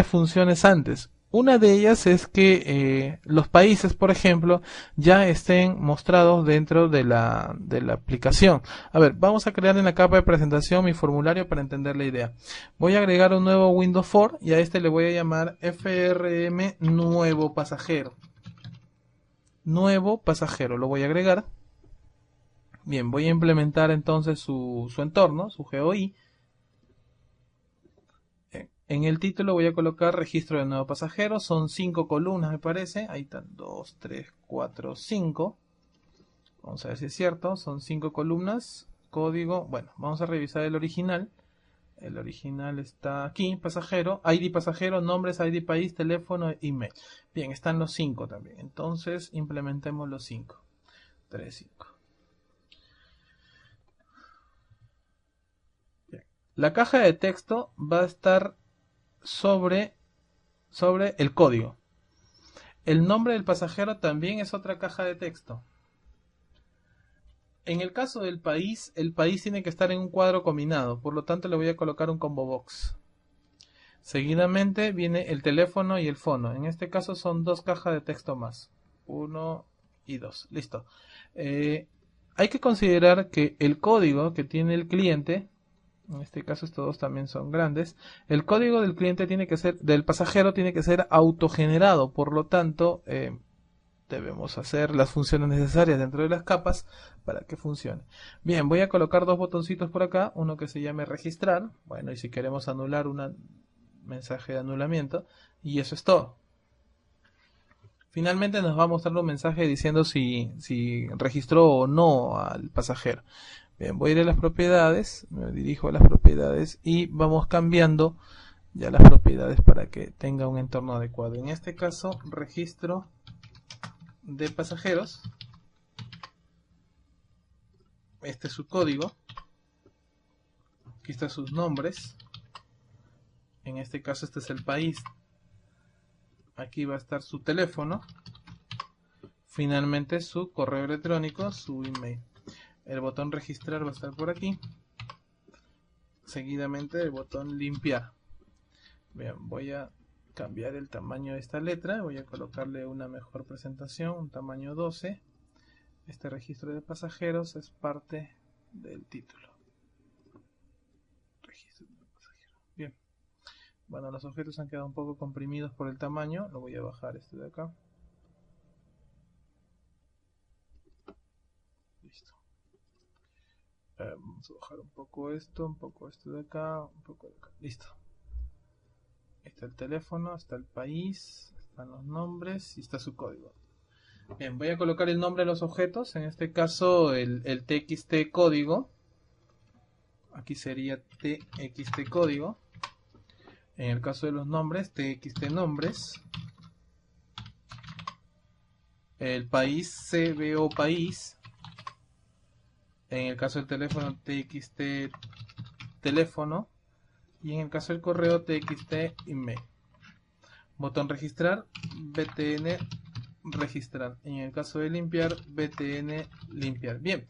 funciones antes. Una de ellas es que los países, por ejemplo, ya estén mostrados dentro de la aplicación. A ver, vamos a crear en la capa de presentación mi formulario para entender la idea. Voy a agregar un nuevo Windows 4 y a este le voy a llamar FRM nuevo pasajero. Nuevo pasajero, lo voy a agregar. Bien, voy a implementar entonces su entorno, su GUI. En el título voy a colocar registro de nuevo pasajero. Son 5 columnas, me parece. Ahí están 2, 3, 4, 5. Vamos a ver si es cierto. Son 5 columnas. Código. Bueno, vamos a revisar el original. El original está aquí. Pasajero. ID pasajero. Nombres, ID país, teléfono, email. Bien, están los 5 también. Entonces implementemos los 5. 3, 5. Bien. La caja de texto va a estar sobre el código. El nombre del pasajero también es otra caja de texto. En el caso del país, el país tiene que estar en un cuadro combinado, por lo tanto le voy a colocar un combo box. Seguidamente viene el teléfono y el fono. En este caso son 2 cajas de texto más. 1 y 2. Listo. Hay que considerar que el código que tiene el cliente, en este caso estos dos también son grandes, el código del cliente tiene que ser, del pasajero tiene que ser autogenerado, por lo tanto debemos hacer las funciones necesarias dentro de las capas para que funcione. Bien, voy a colocar 2 botoncitos por acá, uno que se llame registrar, bueno, y si queremos anular un mensaje de anulamiento, y eso es todo. Finalmente nos va a mostrar un mensaje diciendo si registró o no al pasajero. Bien, voy a ir a las propiedades, me dirijo a las propiedades y vamos cambiando ya las propiedades para que tenga un entorno adecuado. En este caso, registro de pasajeros. Este es su código. Aquí están sus nombres. En este caso, este es el país. Aquí va a estar su teléfono. Finalmente, su correo electrónico, su email. El botón registrar va a estar por aquí. Seguidamente el botón limpiar. Bien, voy a cambiar el tamaño de esta letra. Voy a colocarle una mejor presentación, un tamaño 12. Este registro de pasajeros es parte del título. Registro de pasajeros. Bien. Bueno, los objetos han quedado un poco comprimidos por el tamaño. Lo voy a bajar este de acá. Listo. Vamos a bajar un poco esto de acá, un poco de acá. Listo. Está el teléfono, está el país, están los nombres y está su código. Bien, voy a colocar el nombre de los objetos. En este caso el txt código. Aquí sería txt código. En el caso de los nombres, txt nombres. El país, cbo país. En el caso del teléfono, txt teléfono. Y en el caso del correo, txt email. Botón registrar, btn registrar. En el caso de limpiar, btn limpiar. Bien,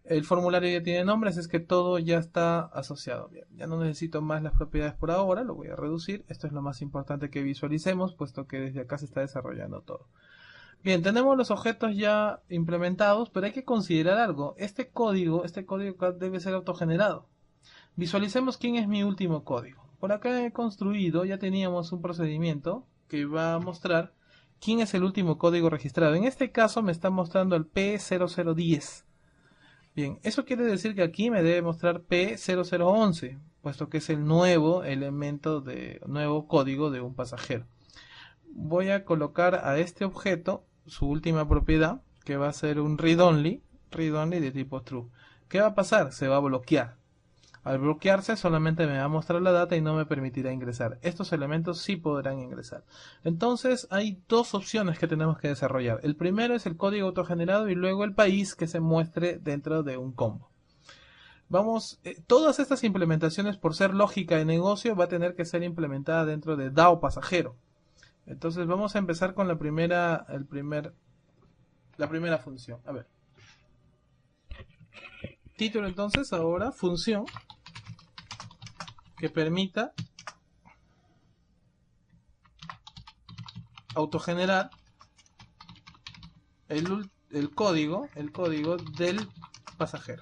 el formulario ya tiene nombres, es que todo ya está asociado. Bien, ya no necesito más las propiedades por ahora, lo voy a reducir. Esto es lo más importante que visualicemos, puesto que desde acá se está desarrollando todo. Bien, tenemos los objetos ya implementados, pero hay que considerar algo. Este código debe ser autogenerado. Visualicemos quién es mi último código. Por acá he construido, ya teníamos un procedimiento que va a mostrar quién es el último código registrado. En este caso me está mostrando el P0010. Bien, eso quiere decir que aquí me debe mostrar P0011, puesto que es el nuevo elemento nuevo código de un pasajero. Voy a colocar a este objeto su última propiedad, que va a ser un read-only de tipo true. ¿Qué va a pasar? Se va a bloquear. Al bloquearse solamente me va a mostrar la data y no me permitirá ingresar. Estos elementos sí podrán ingresar. Entonces hay dos opciones que tenemos que desarrollar. El primero es el código autogenerado y luego el país que se muestre dentro de un combo. Todas estas implementaciones, por ser lógica de negocio, va a tener que ser implementada dentro de DAO pasajero. Entonces vamos a empezar con la primera función. A ver. Título entonces ahora, función que permita autogenerar el código del pasajero.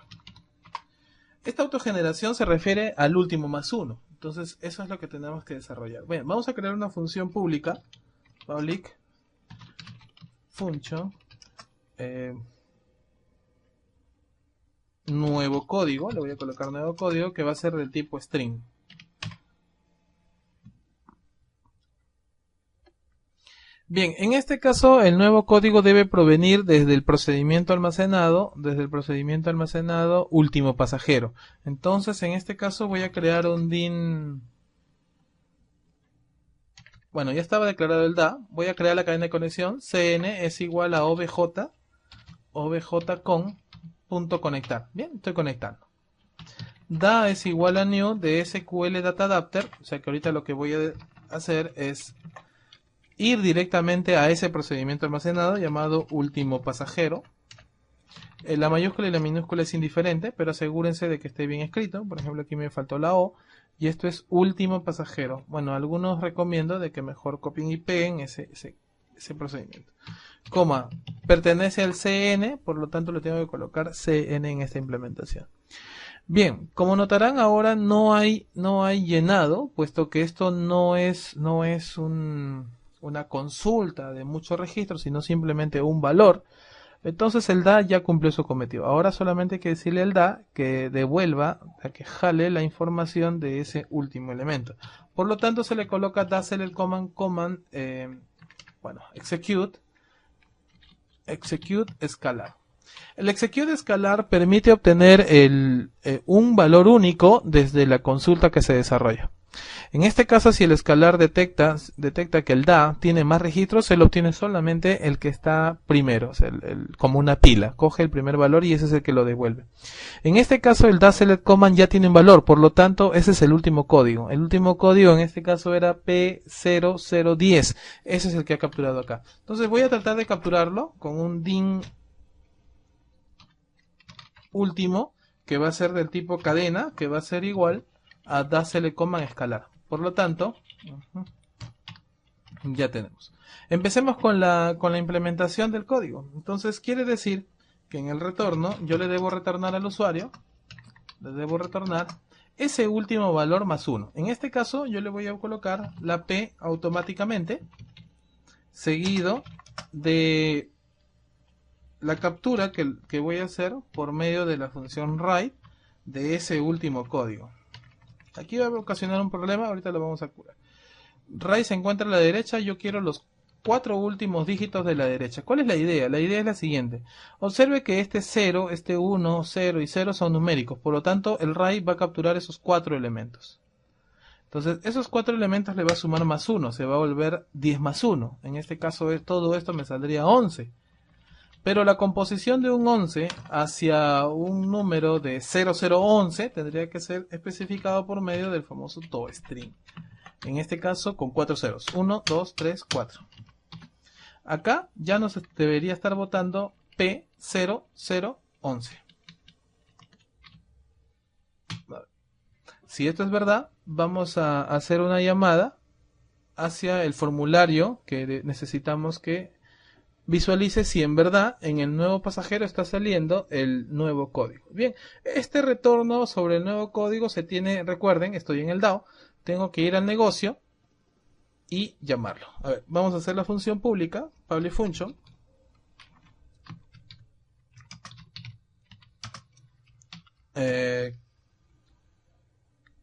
Esta autogeneración se refiere al último más uno. Entonces eso es lo que tenemos que desarrollar. Bien, vamos a crear una función pública, public function, nuevo código, le voy a colocar nuevo código que va a ser del tipo string. Bien, en este caso el nuevo código debe provenir desde el procedimiento almacenado, último pasajero. Entonces en este caso voy a crear un DIN. Bueno, ya estaba declarado el DA, voy a crear la cadena de conexión, cn es igual a obj con punto conectar. Bien, estoy conectando. Da es igual a new de SQL Data Adapter, o sea que ahorita lo que voy a hacer es ir directamente a ese procedimiento almacenado llamado último pasajero. La mayúscula y la minúscula es indiferente, pero asegúrense de que esté bien escrito. Por ejemplo, aquí me faltó la O y esto es último pasajero. Bueno, algunos recomiendo de que mejor copien y peguen ese procedimiento. Coma, pertenece al CN, por lo tanto le tengo que colocar CN en esta implementación. Bien, como notarán ahora no hay llenado, puesto que esto no es una consulta de muchos registros, sino simplemente un valor. Entonces el DA ya cumplió su cometido. Ahora solamente hay que decirle al DA que devuelva, que jale la información de ese último elemento. Por lo tanto se le coloca da select command execute escalar. El execute escalar permite obtener un valor único desde la consulta que se desarrolla. En este caso, si el escalar detecta que el DA tiene más registros, se lo obtiene solamente el que está primero, o sea, como una pila. Coge el primer valor y ese es el que lo devuelve. En este caso, el da select command ya tiene un valor, por lo tanto, ese es el último código. El último código en este caso era P0010. Ese es el que ha capturado acá. Entonces voy a tratar de capturarlo con un DIN último, que va a ser del tipo cadena, que va a ser igual a da select command escalar. Por lo tanto, ya tenemos. Empecemos con la implementación del código. Entonces quiere decir que en el retorno yo le debo retornar al usuario, ese último valor más 1. En este caso yo le voy a colocar la P automáticamente, seguido de la captura que voy a hacer por medio de la función write de ese último código. Aquí va a ocasionar un problema, ahorita lo vamos a curar. Write se encuentra a la derecha, yo quiero los 4 últimos dígitos de la derecha. ¿Cuál es la idea? La idea es la siguiente. Observe que este 0, este 1, 0 y 0 son numéricos, por lo tanto el write va a capturar esos 4 elementos. Entonces esos 4 elementos le va a sumar más 1, se va a volver 10 más 1. En este caso todo esto me saldría 11. Pero la composición de un 11 hacia un número de 0011 tendría que ser especificado por medio del famoso toString. En este caso con 4 ceros. 1, 2, 3, 4. Acá ya nos debería estar botando P0011. Si esto es verdad, vamos a hacer una llamada hacia el formulario que necesitamos que visualice si en verdad en el nuevo pasajero está saliendo el nuevo código. Bien, este retorno sobre el nuevo código se tiene, recuerden, estoy en el DAO, tengo que ir al negocio, y llamarlo. A ver, vamos a hacer la función pública, public function.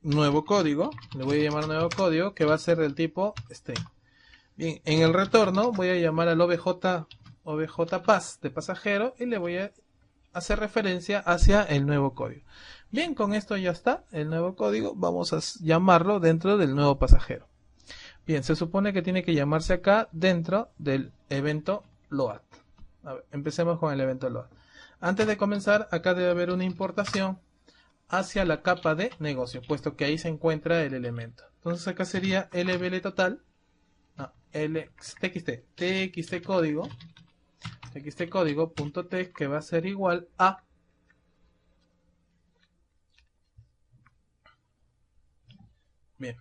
Nuevo código, le voy a llamar nuevo código, que va a ser del tipo string. Bien, en el retorno voy a llamar al obj pass de pasajero y le voy a hacer referencia hacia el nuevo código. Bien, con esto ya está el nuevo código. Vamos a llamarlo dentro del nuevo pasajero. Bien, se supone que tiene que llamarse acá dentro del evento load. A ver, empecemos con el evento load. Antes de comenzar, acá debe haber una importación hacia la capa de negocio, puesto que ahí se encuentra el elemento. Entonces acá sería lbl total, txt código, txt-código.text, que va a ser igual a bien,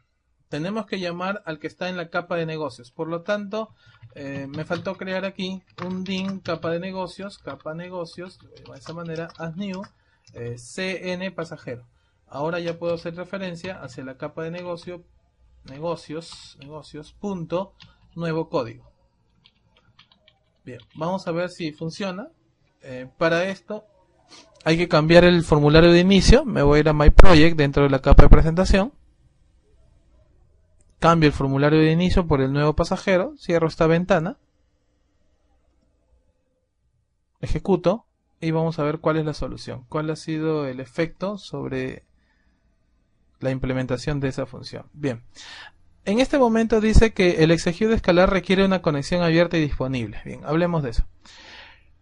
tenemos que llamar al que está en la capa de negocios. Por lo tanto, me faltó crear aquí un dim capa de negocios, de esa manera, as new cn pasajero. Ahora ya puedo hacer referencia hacia la capa de negocios punto nuevo código. Bien, vamos a ver si funciona. Para esto hay que cambiar el formulario de inicio. Me voy a ir a My Project dentro de la capa de presentación. Cambio el formulario de inicio por el nuevo pasajero. Cierro esta ventana. Ejecuto. Y vamos a ver cuál es la solución. Cuál ha sido el efecto sobre la implementación de esa función. Bien. En este momento dice que el execute escalar requiere una conexión abierta y disponible. Bien, hablemos de eso.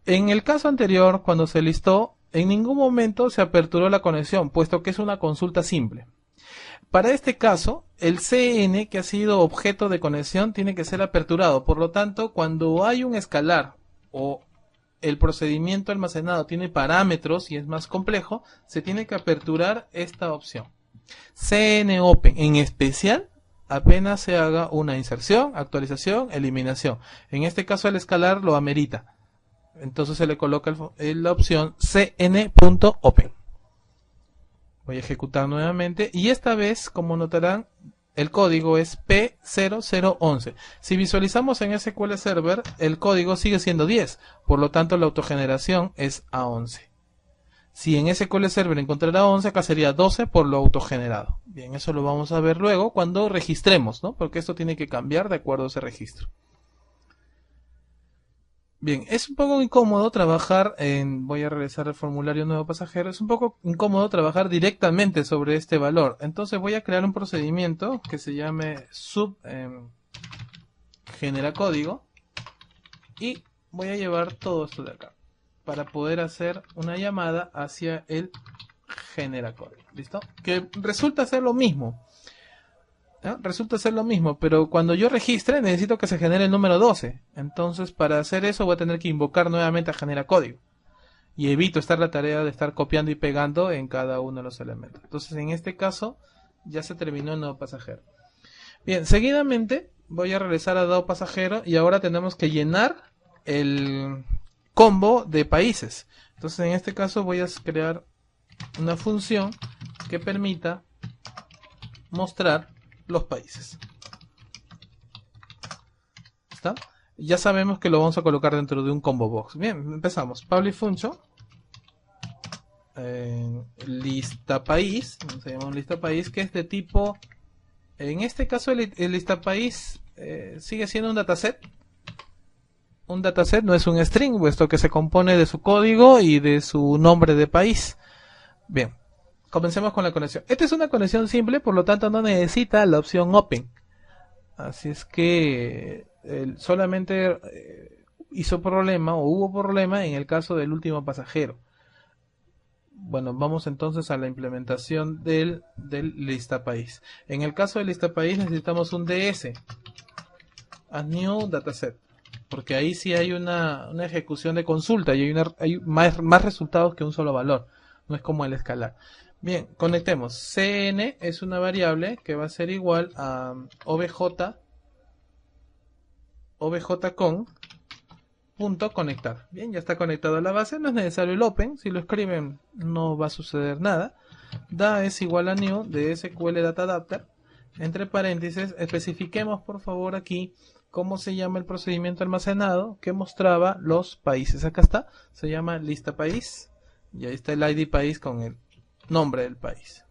En el caso anterior, cuando se listó, en ningún momento se aperturó la conexión, puesto que es una consulta simple. Para este caso, el CN que ha sido objeto de conexión tiene que ser aperturado. Por lo tanto, cuando hay un escalar o el procedimiento almacenado tiene parámetros y es más complejo, se tiene que aperturar esta opción. CN Open, en especial, apenas se haga una inserción, actualización, eliminación. En este caso el escalar lo amerita. Entonces se le coloca la opción cn.open. Voy a ejecutar nuevamente y esta vez, como notarán, el código es P0011. Si visualizamos en SQL Server, el código sigue siendo 10, por lo tanto la autogeneración es A11. Si en SQL Server encontrará 11, acá sería 12 por lo autogenerado. Bien, eso lo vamos a ver luego cuando registremos, ¿no? Porque esto tiene que cambiar de acuerdo a ese registro. Bien, es un poco incómodo trabajar voy a regresar al formulario nuevo pasajero, es un poco incómodo trabajar directamente sobre este valor. Entonces voy a crear un procedimiento que se llame genera código y voy a llevar todo esto de acá para poder hacer una llamada hacia el genera código. ¿Listo? Que resulta ser lo mismo. ¿No? Resulta ser lo mismo, pero cuando yo registre necesito que se genere el número 12. Entonces, para hacer eso voy a tener que invocar nuevamente a genera código. Y evito estar la tarea de estar copiando y pegando en cada uno de los elementos. Entonces, en este caso, ya se terminó el nuevo pasajero. Bien, seguidamente voy a regresar a dado pasajero y ahora tenemos que llenar el combo de países. Entonces, en este caso voy a crear una función que permita mostrar los países. ¿Está? Ya sabemos que lo vamos a colocar dentro de un combo box. Bien, empezamos. Public function lista país, se llama un lista país, que es de tipo, en este caso el lista país sigue siendo un dataset. Un dataset no es un string, puesto que se compone de su código y de su nombre de país. Bien. Comencemos con la conexión. Esta es una conexión simple, por lo tanto no necesita la opción Open. Así es que solamente hizo problema o hubo problema en el caso del último pasajero. Bueno, vamos entonces a la implementación del lista país. En el caso del lista país necesitamos un DS, a new dataset, porque ahí sí hay una ejecución de consulta y hay más resultados que un solo valor. No es como el escalar. Bien, conectemos. CN es una variable que va a ser igual a obj.conectar. Bien, ya está conectado a la base, no es necesario el open, si lo escriben no va a suceder nada. Da es igual a new de SQL Data Adapter entre paréntesis, especifiquemos por favor aquí cómo se llama el procedimiento almacenado que mostraba los países. Acá está, se llama lista país y ahí está el ID país con el nombre del país.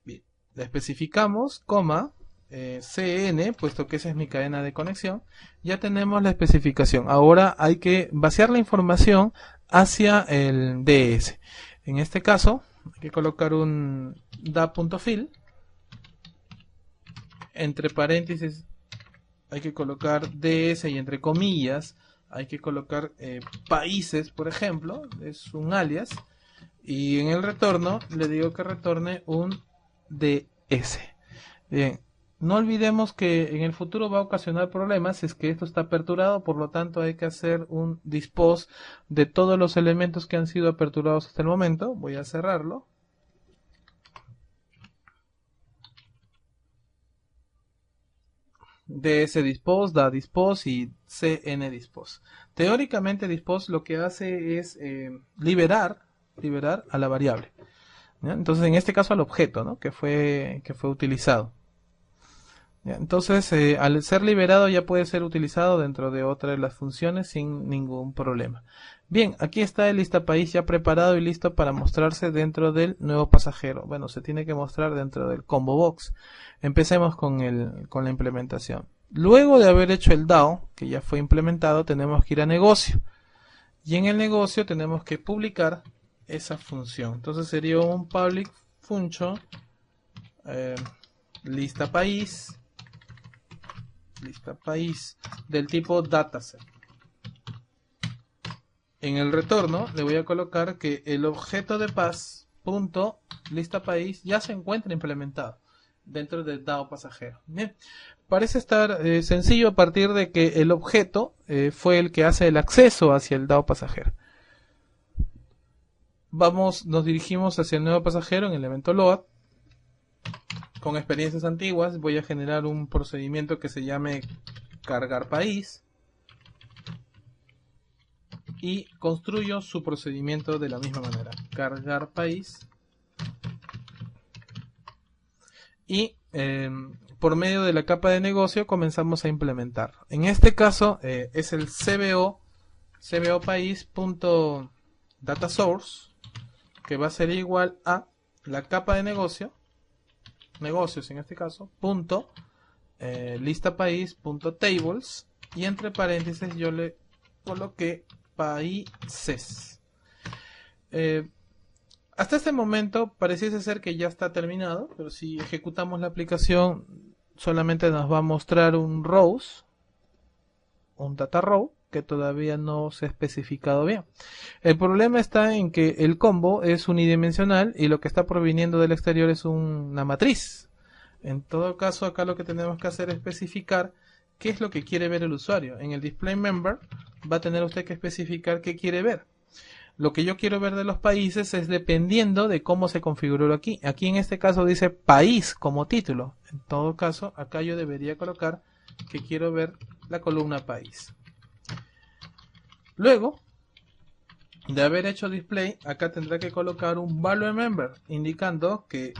Bien, le especificamos, coma, CN, puesto que esa es mi cadena de conexión. Ya tenemos la especificación. Ahora hay que vaciar la información hacia el DS. En este caso, hay que colocar un da.fill. Entre paréntesis hay que colocar DS y entre comillas hay que colocar países, por ejemplo. Es un alias. Y en el retorno le digo que retorne un DS. Bien. No olvidemos que en el futuro va a ocasionar problemas si es que esto está aperturado, por lo tanto hay que hacer un dispose de todos los elementos que han sido aperturados hasta el momento. Voy a cerrarlo. DS dispose, da dispose y CN dispose. Teóricamente dispose lo que hace es liberar a la variable, ¿ya? Entonces en este caso al objeto, ¿no? que fue utilizado. Entonces, al ser liberado ya puede ser utilizado dentro de otra de las funciones sin ningún problema. Bien, aquí está el lista país ya preparado y listo para mostrarse dentro del nuevo pasajero. Bueno, se tiene que mostrar dentro del combo box. Empecemos con la implementación. Luego de haber hecho el DAO, que ya fue implementado, tenemos que ir a negocio. Y en el negocio tenemos que publicar esa función. Entonces sería un public function lista país del tipo dataset. En el retorno le voy a colocar que el objeto de lista país ya se encuentra implementado dentro del DAO pasajero. Bien, parece estar sencillo a partir de que el objeto fue el que hace el acceso hacia el DAO pasajero. Nos dirigimos hacia el nuevo pasajero en el evento load. Con experiencias antiguas voy a generar un procedimiento que se llame cargar país y construyo su procedimiento de la misma manera, cargar país, y por medio de la capa de negocio comenzamos a implementar. En este caso es el cbo país.dataSource, que va a ser igual a la capa de negocios en este caso, listapaís.tables, y entre paréntesis yo le coloqué países. Hasta este momento pareciese ser que ya está terminado, pero si ejecutamos la aplicación solamente nos va a mostrar un data row, que todavía no se ha especificado bien. El problema está en que el combo es unidimensional y lo que está proviniendo del exterior es una matriz. En todo caso, acá lo que tenemos que hacer es especificar qué es lo que quiere ver el usuario. En el display member va a tener usted que especificar qué quiere ver. Lo que yo quiero ver de los países es dependiendo de cómo se configuró aquí. Aquí en este caso dice país como título. En todo caso, acá yo debería colocar que quiero ver la columna país. Luego de haber hecho display, acá tendrá que colocar un value member, indicando que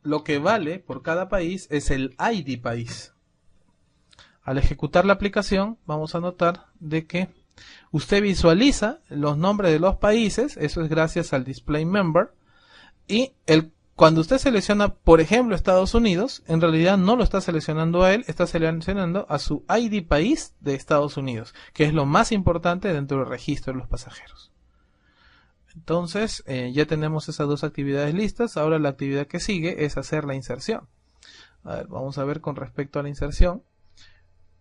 lo que vale por cada país es el ID país. Al ejecutar la aplicación, vamos a notar de que usted visualiza los nombres de los países, eso es gracias al display member, y cuando usted selecciona, por ejemplo, Estados Unidos, en realidad no lo está seleccionando a él, está seleccionando a su ID país de Estados Unidos, que es lo más importante dentro del registro de los pasajeros. Entonces, ya tenemos esas dos actividades listas. Ahora la actividad que sigue es hacer la inserción. A ver, vamos a ver con respecto a la inserción.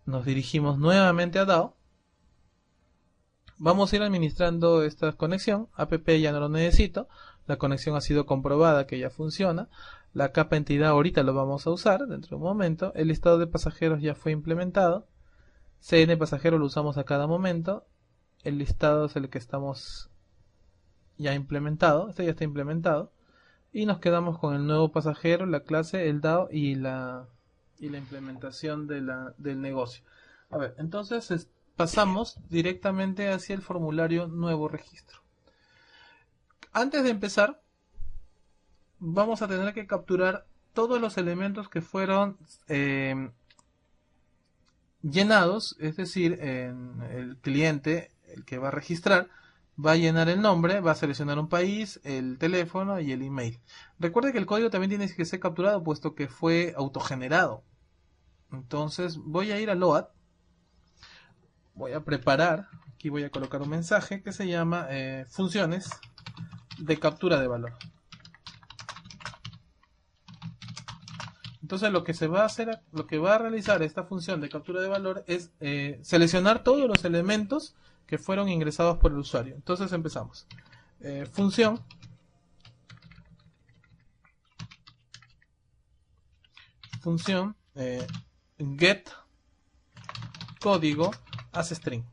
Nos dirigimos nuevamente a DAO. Vamos a ir administrando esta conexión. App ya no lo necesito. La conexión ha sido comprobada que ya funciona. La capa entidad ahorita lo vamos a usar dentro de un momento. El listado de pasajeros ya fue implementado. CN pasajero lo usamos a cada momento. El listado es el que estamos ya implementado. Este ya está implementado. Y nos quedamos con el nuevo pasajero, la clase, el DAO y la implementación del negocio. A ver, entonces pasamos directamente hacia el formulario nuevo registro. Antes de empezar, vamos a tener que capturar todos los elementos que fueron llenados, es decir, en el cliente, el que va a registrar, va a llenar el nombre, va a seleccionar un país, el teléfono y el email. Recuerde que el código también tiene que ser capturado, puesto que fue autogenerado. Entonces voy a ir a LOAD, voy a preparar, aquí voy a colocar un mensaje que se llama funciones de captura de valor. Entonces lo que se va a hacer, lo que va a realizar esta función de captura de valor es seleccionar todos los elementos que fueron ingresados por el usuario. Entonces empezamos. Función get código as string.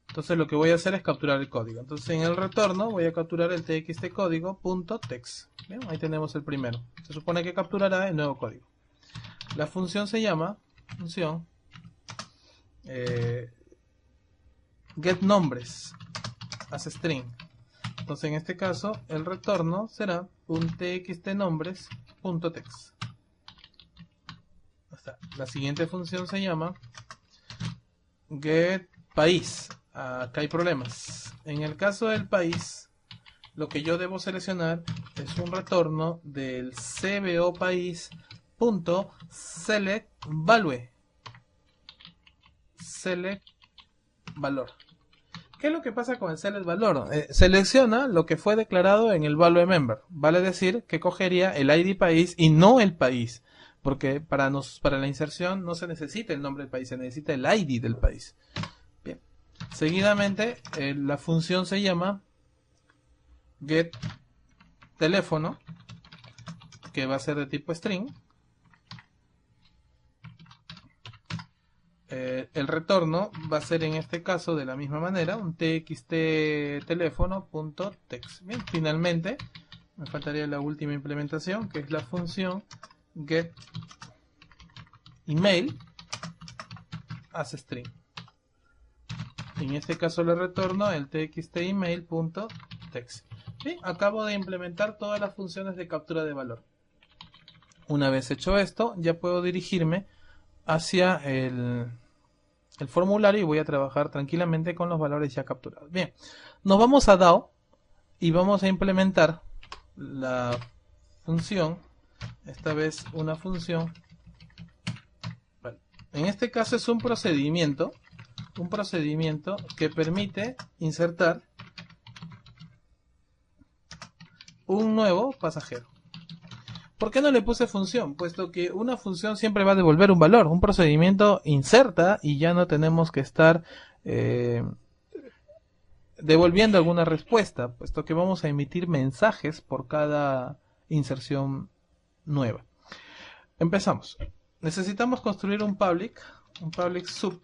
Entonces lo que voy a hacer es capturar el código. Entonces en el retorno voy a capturar el txt código.text. Bien, ahí tenemos el primero. Se supone que capturará el nuevo código. La función se llama función get nombres as string. Entonces en este caso el retorno será un txt nombres.text. La siguiente función se llama get país. Acá hay problemas. En el caso del país, lo que yo debo seleccionar es un retorno del cbo país.select value. Select valor. ¿Qué es lo que pasa con el select valor? Selecciona lo que fue declarado en el value member. Vale decir que cogería el ID país y no el país. Porque para la inserción no se necesita el nombre del país, se necesita el ID del país. Bien. Seguidamente, la función se llama get teléfono, que va a ser de tipo string. El retorno va a ser en este caso de la misma manera, un txt teléfono.text. Bien, finalmente me faltaría la última implementación, que es la función get email as string. En este caso le retorno el txt email.text. Bien, acabo de implementar todas las funciones de captura de valor. Una vez hecho esto, ya puedo dirigirme hacia el formulario y voy a trabajar tranquilamente con los valores ya capturados. Bien, nos vamos a DAO y vamos a implementar la función, esta vez una función, bueno, en este caso es un procedimiento que permite insertar un nuevo pasajero. ¿Por qué no le puse función? Puesto que una función siempre va a devolver un valor. Un procedimiento inserta y ya no tenemos que estar devolviendo alguna respuesta, puesto que vamos a emitir mensajes por cada inserción nueva. Empezamos. Necesitamos construir un public sub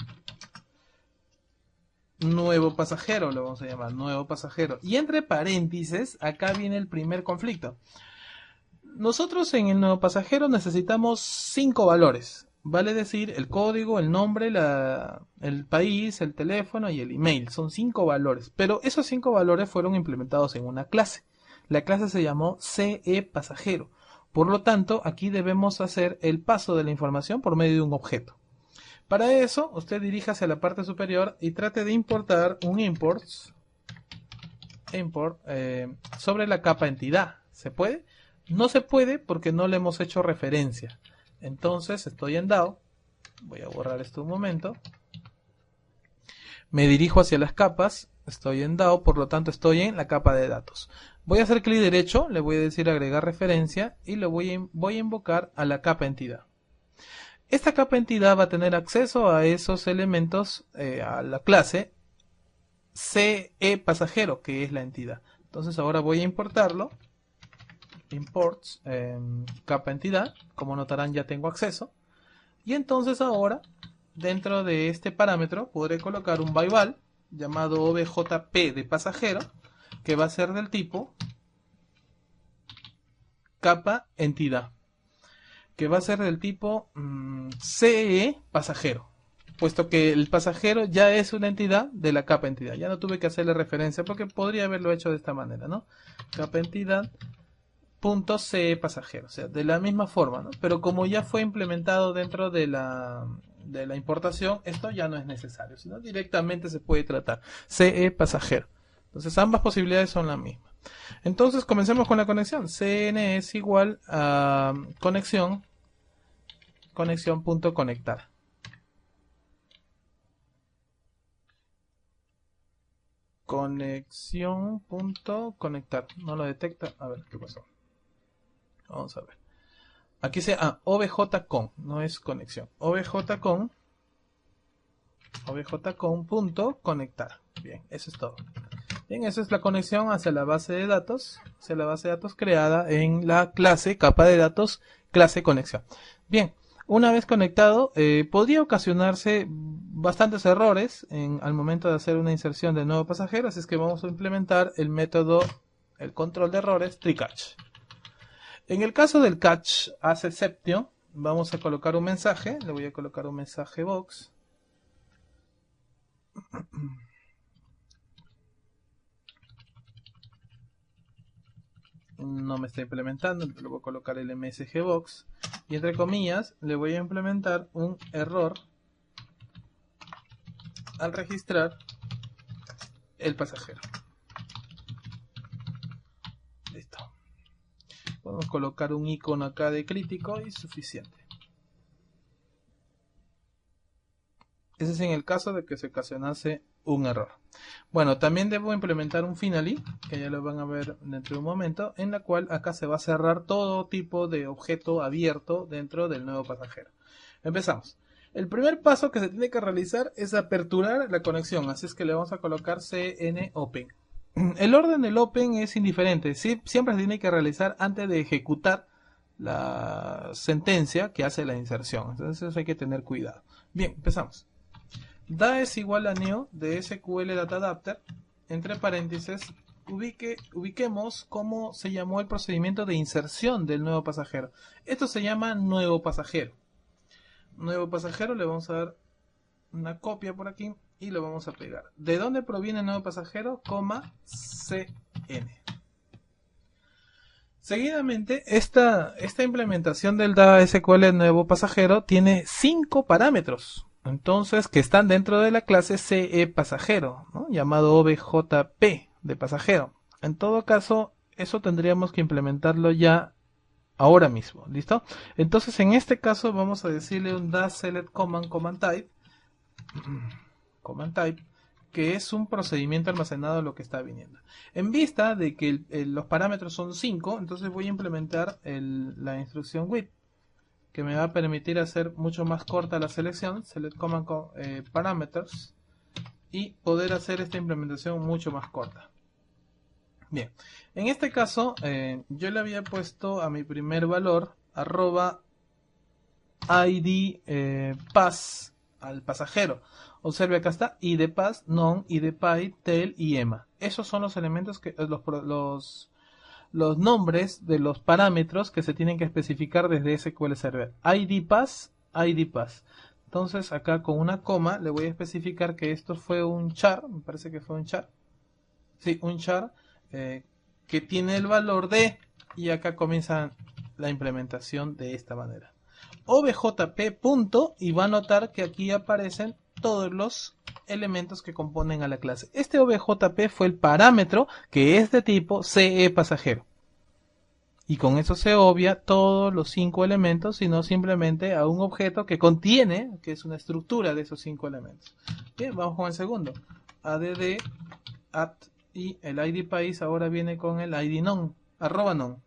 nuevo pasajero, lo vamos a llamar nuevo pasajero. Y entre paréntesis, acá viene el primer conflicto. Nosotros en el nuevo pasajero necesitamos 5 valores. Vale decir el código, el nombre, el país, el teléfono y el email. Son 5 valores. Pero esos 5 valores fueron implementados en una clase. La clase se llamó CE-pasajero. Por lo tanto, aquí debemos hacer el paso de la información por medio de un objeto. Para eso, usted diríjase a la parte superior y trate de importar un import sobre la capa entidad. ¿Se puede? No se puede porque no le hemos hecho referencia. Entonces estoy en DAO. Voy a borrar esto un momento. Me dirijo hacia las capas. Estoy en DAO, por lo tanto estoy en la capa de datos. Voy a hacer clic derecho, le voy a decir agregar referencia y lo voy a invocar a la capa entidad. Esta capa entidad va a tener acceso a esos elementos, a la clase CE pasajero, que es la entidad. Entonces ahora voy a importarlo. Imports capa entidad, como notarán ya tengo acceso, y entonces ahora dentro de este parámetro podré colocar un byval llamado objp de pasajero, que va a ser del tipo capa entidad, que va a ser del tipo CE pasajero, puesto que el pasajero ya es una entidad de la capa entidad. Ya no tuve que hacerle referencia porque podría haberlo hecho de esta manera, ¿no? Capa entidad punto CE pasajero, o sea, de la misma forma, ¿no? Pero como ya fue implementado dentro de la importación, esto ya no es necesario, sino directamente se puede tratar CE pasajero. Entonces ambas posibilidades son las mismas. Entonces comencemos con la conexión. CN es igual a conexión.conectar. Conexión.conectar. No lo detecta. A ver, ¿qué pasó? Vamos a ver. Aquí se obj.con, no es conexión. obj.con.conectar. Bien, eso es todo. Bien, esa es la conexión hacia la base de datos, creada en la clase capa de datos clase conexión. Bien, una vez conectado, podría ocasionarse bastantes errores al momento de hacer una inserción de nuevo pasajero, así es que vamos a implementar el método, el control de errores, try-catch. En el caso del catch as exception, vamos a colocar un mensaje, le voy a colocar un mensaje box. No me está implementando, le voy a colocar el msg box y entre comillas le voy a implementar un error al registrar el pasajero. Listo. Podemos colocar un icono acá de crítico y suficiente. Ese es en el caso de que se ocasionase un error. Bueno, también debo implementar un finally, que ya lo van a ver dentro de un momento, en la cual acá se va a cerrar todo tipo de objeto abierto dentro del nuevo pasajero. Empezamos. El primer paso que se tiene que realizar es aperturar la conexión, así es que le vamos a colocar cn open. El orden del open es indiferente, siempre se tiene que realizar antes de ejecutar la sentencia que hace la inserción, entonces hay que tener cuidado. Bien, empezamos. Da es igual a new de SQL Data Adapter, entre paréntesis, ubiquemos cómo se llamó el procedimiento de inserción del nuevo pasajero. Esto se llama nuevo pasajero. Nuevo pasajero, le vamos a dar una copia por aquí y lo vamos a pegar. ¿De dónde proviene el nuevo pasajero? CN. Seguidamente, esta implementación del Data SQL nuevo pasajero tiene 5 parámetros. Entonces, que están dentro de la clase CE pasajero, ¿no? Llamado OBJP de pasajero. En todo caso, eso tendríamos que implementarlo ya ahora mismo, ¿listo? Entonces, en este caso vamos a decirle un select command type, que es un procedimiento almacenado de lo que está viniendo. En vista de que los parámetros son 5, entonces voy a implementar la instrucción with, que me va a permitir hacer mucho más corta la selección, select command parameters, y poder hacer esta implementación mucho más corta. Bien, en este caso yo le había puesto a mi primer valor @id pass al pasajero. Observe, acá está id pass, non, id py, tel y ema. Esos son los elementos que los nombres de los parámetros que se tienen que especificar desde SQL Server. ID pass. Entonces acá con una coma le voy a especificar que esto fue un char, me parece que fue un char. Sí, un char que tiene el valor de, y acá comienza la implementación de esta manera. OBJP punto, y va a notar que aquí aparecen todos los elementos que componen a la clase. Este OBJP fue el parámetro que es de tipo CE pasajero. Y con eso se obvia todos los 5 elementos, sino simplemente a un objeto que contiene, que es una estructura de esos 5 elementos. Bien, vamos con el segundo. add at, y el id país ahora viene con el id non, arroba non,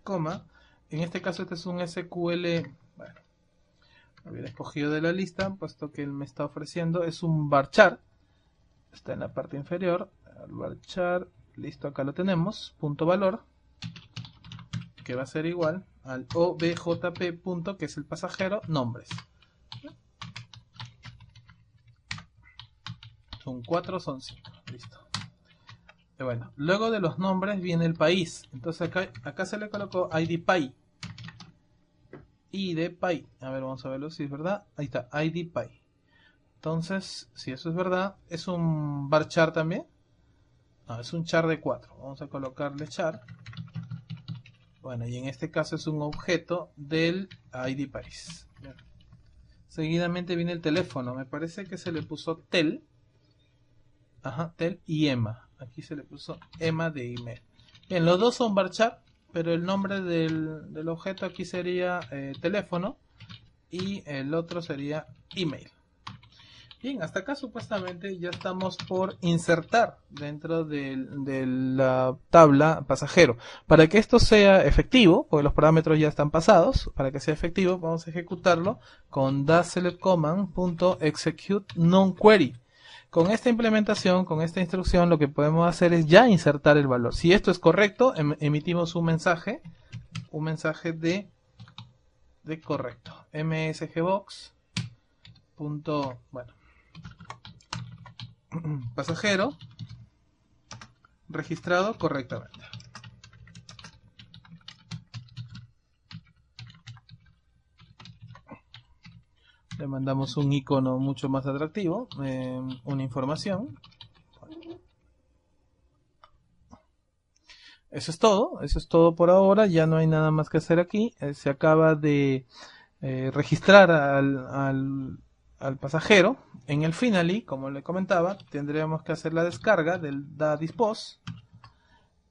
coma. En este caso este es un SQL, bueno, lo hubiera escogido de la lista, puesto que él me está ofreciendo, es un varchar, está en la parte inferior, el varchar, listo, acá lo tenemos, punto valor, que va a ser igual al objp punto, que es el pasajero, nombres. Son 4, son 5, listo. Bueno, luego de los nombres viene el país, entonces acá se le colocó id py. A ver, vamos a verlo si es verdad. Ahí está, id py. Entonces, si eso es verdad, es un varchar también. Es un char de 4. Vamos a colocarle char. Bueno, y en este caso es un objeto del ID país. Bien. Seguidamente viene el teléfono. Me parece que se le puso tel. Ajá, tel y EMA. Aquí se le puso EMA de email. Bien, los dos son varchar, pero el nombre del objeto aquí sería teléfono y el otro sería email. Bien, hasta acá supuestamente ya estamos por insertar dentro de la tabla pasajero. Para que esto sea efectivo, porque los parámetros ya están pasados, para que sea efectivo vamos a ejecutarlo con dashSelectCommand.execute nonQuery. Con esta implementación, con esta instrucción, lo que podemos hacer es ya insertar el valor. Si esto es correcto, emitimos un mensaje de correcto. msgbox. Bueno, pasajero registrado correctamente. Le mandamos un icono mucho más atractivo, una información. Eso es todo por ahora, ya no hay nada más que hacer aquí. Se acaba de registrar al pasajero. En el finally, como le comentaba, tendríamos que hacer la descarga del da_dispose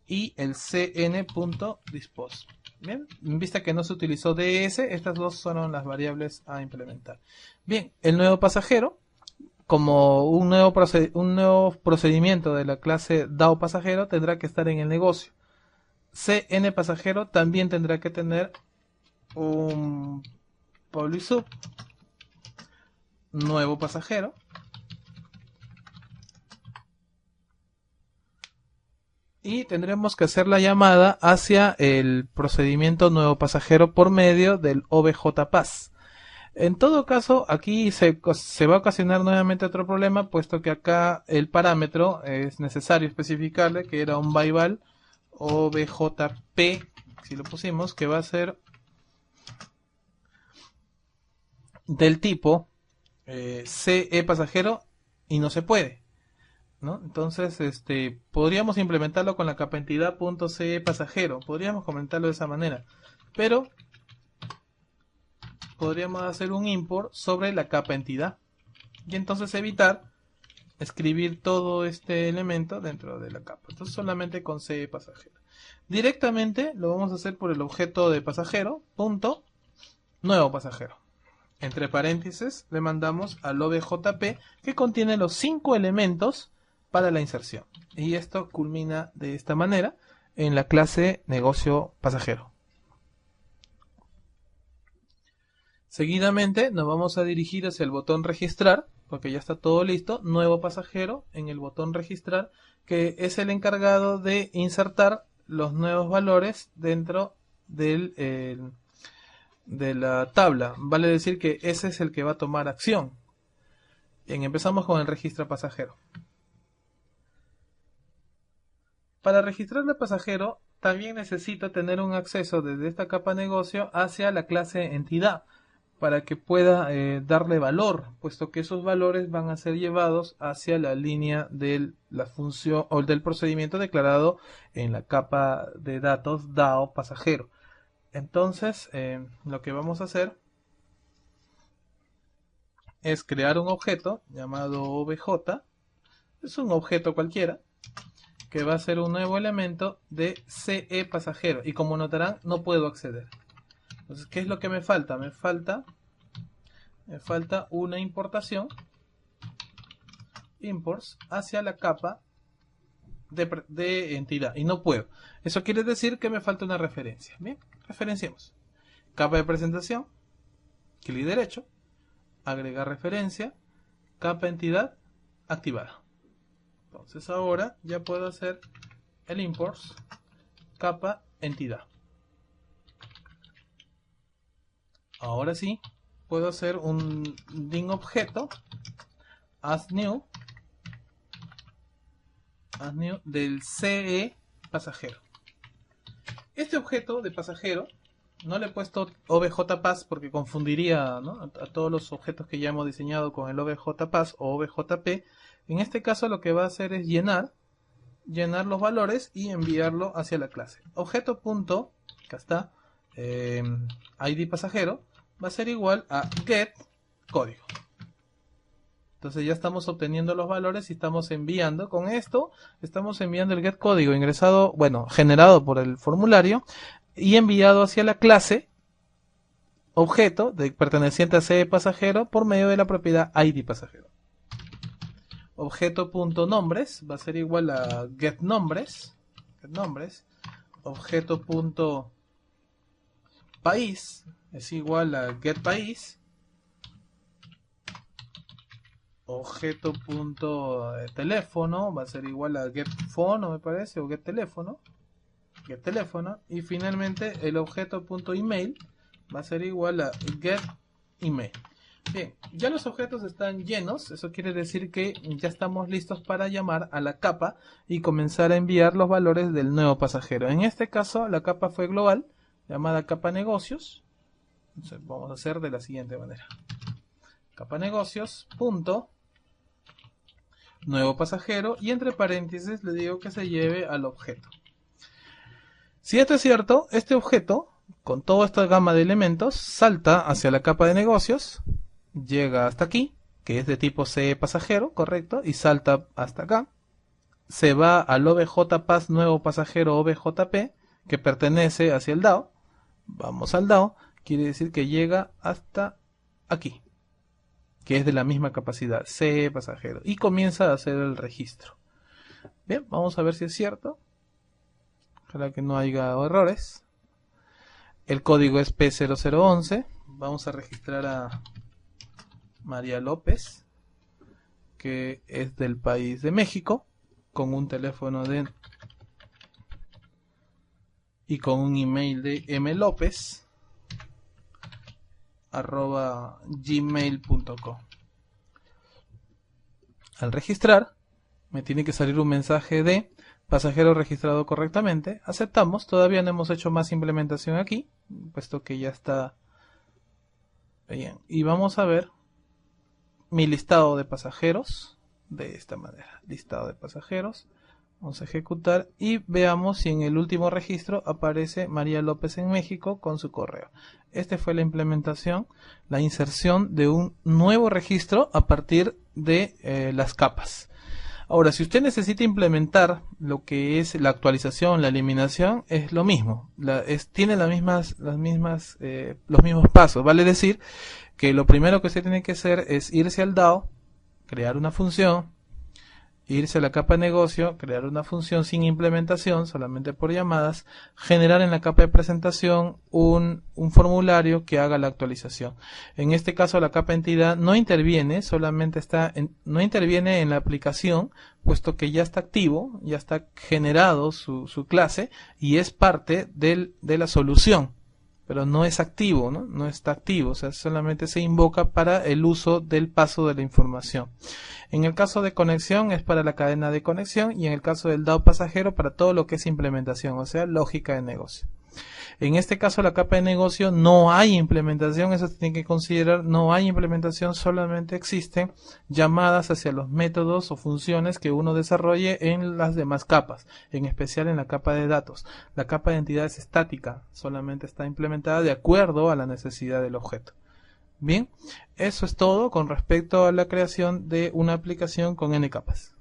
y el cn.dispose. Bien, en vista que no se utilizó ds, estas dos son las variables a implementar. Bien, el nuevo pasajero, como un nuevo procedimiento de la clase DAO pasajero, tendrá que estar en el negocio. CN pasajero también tendrá que tener un public sub nuevo pasajero, y tendremos que hacer la llamada hacia el procedimiento nuevo pasajero por medio del OBJPass. En todo caso, aquí se va a ocasionar nuevamente otro problema, puesto que acá el parámetro es necesario especificarle que era un byval OBJP, si lo pusimos, que va a ser del tipo CE pasajero y no se puede, ¿no? Entonces, podríamos implementarlo con la capa entidad.ce pasajero, podríamos comentarlo de esa manera, pero podríamos hacer un import sobre la capa entidad y entonces evitar escribir todo este elemento dentro de la capa. Entonces solamente con CE pasajero. Directamente lo vamos a hacer por el objeto de pasajero, punto, nuevo pasajero. Entre paréntesis le mandamos al OBJP que contiene los 5 elementos para la inserción. Y esto culmina de esta manera en la clase negocio pasajero. Seguidamente nos vamos a dirigir hacia el botón registrar, porque ya está todo listo, nuevo pasajero en el botón registrar, que es el encargado de insertar los nuevos valores dentro de la tabla. Vale decir que ese es el que va a tomar acción. Bien, empezamos con el registro pasajero. Para registrar al pasajero también necesito tener un acceso desde esta capa negocio hacia la clase entidad, para que pueda darle valor, puesto que esos valores van a ser llevados hacia la línea de la función o del procedimiento declarado en la capa de datos DAO pasajero. Entonces, lo que vamos a hacer es crear un objeto llamado obj. Es un objeto cualquiera que va a ser un nuevo elemento de CE pasajero. Y como notarán, no puedo acceder. Entonces, ¿qué es lo que me falta? Me falta una importación, imports, hacia la capa de entidad. Y no puedo. Eso quiere decir que me falta una referencia. Bien, referenciemos. Capa de presentación, clic derecho, agregar referencia, capa entidad, activada. Entonces ahora ya puedo hacer el imports, capa entidad. Ahora sí, puedo hacer un link objeto as new del CE pasajero. Este objeto de pasajero no le he puesto OBJPass porque confundiría, ¿no?, a todos los objetos que ya hemos diseñado con el OBJPass o OBJP. En este caso lo que va a hacer es llenar llenar los valores y enviarlo hacia la clase. Objeto punto, acá está, ID pasajero, va a ser igual a get código. Entonces ya estamos obteniendo los valores y estamos enviando. Con esto estamos enviando el get código ingresado, bueno, generado por el formulario y enviado hacia la clase objeto perteneciente a CE pasajero por medio de la propiedad ID pasajero. Objeto.nombres va a ser igual a getNombres. Objeto.país es igual a getPaís. Objeto.teléfono va a ser igual a getPhone, me parece, o getTeléfono. Y finalmente el objeto.email va a ser igual a getEmail. Bien, ya los objetos están llenos, eso quiere decir que ya estamos listos para llamar a la capa y comenzar a enviar los valores del nuevo pasajero. En este caso la capa fue global, llamada capa negocios. Entonces vamos a hacer de la siguiente manera. Capa negocios, punto, nuevo pasajero, y entre paréntesis le digo que se lleve al objeto. Si esto es cierto, este objeto, con toda esta gama de elementos, salta hacia la capa de negocios, llega hasta aquí, que es de tipo CE pasajero, correcto, y salta hasta acá, se va al OBJPass nuevo pasajero OBJP, que pertenece hacia el DAO, vamos al DAO, quiere decir que llega hasta aquí, que es de la misma capacidad, CE pasajero, y comienza a hacer el registro. Bien, vamos a ver si es cierto, ojalá que no haya errores. El código es P0011, vamos a registrar a María López, que es del país de México, con un teléfono de y con un email de mlopez@gmail.com. Al registrar me tiene que salir un mensaje de pasajero registrado correctamente. Aceptamos, todavía no hemos hecho más implementación aquí, puesto que ya está bien. Y vamos a ver mi listado de pasajeros de esta manera, listado de pasajeros, vamos a ejecutar y veamos si en el último registro aparece María López en México con su correo. Esta fue la implementación, la inserción de un nuevo registro a partir de las capas. Ahora, si usted necesita implementar lo que es la actualización, la eliminación, es lo mismo, tiene los mismos pasos, vale decir que lo primero que usted tiene que hacer es irse al DAO, crear una función, irse a la capa de negocio, crear una función sin implementación, solamente por llamadas, generar en la capa de presentación un formulario que haga la actualización. En este caso la capa entidad no interviene, no interviene en la aplicación, puesto que ya está activo, ya está generado su clase y es parte de la solución. Pero no es activo, no está activo, o sea, solamente se invoca para el uso del paso de la información. En el caso de conexión es para la cadena de conexión y en el caso del DAO pasajero para todo lo que es implementación, o sea, lógica de negocio. En este caso la capa de negocio no hay implementación, eso se tiene que considerar, no hay implementación, solamente existen llamadas hacia los métodos o funciones que uno desarrolle en las demás capas, en especial en la capa de datos. La capa de entidad es estática, solamente está implementada de acuerdo a la necesidad del objeto. Bien, eso es todo con respecto a la creación de una aplicación con N capas.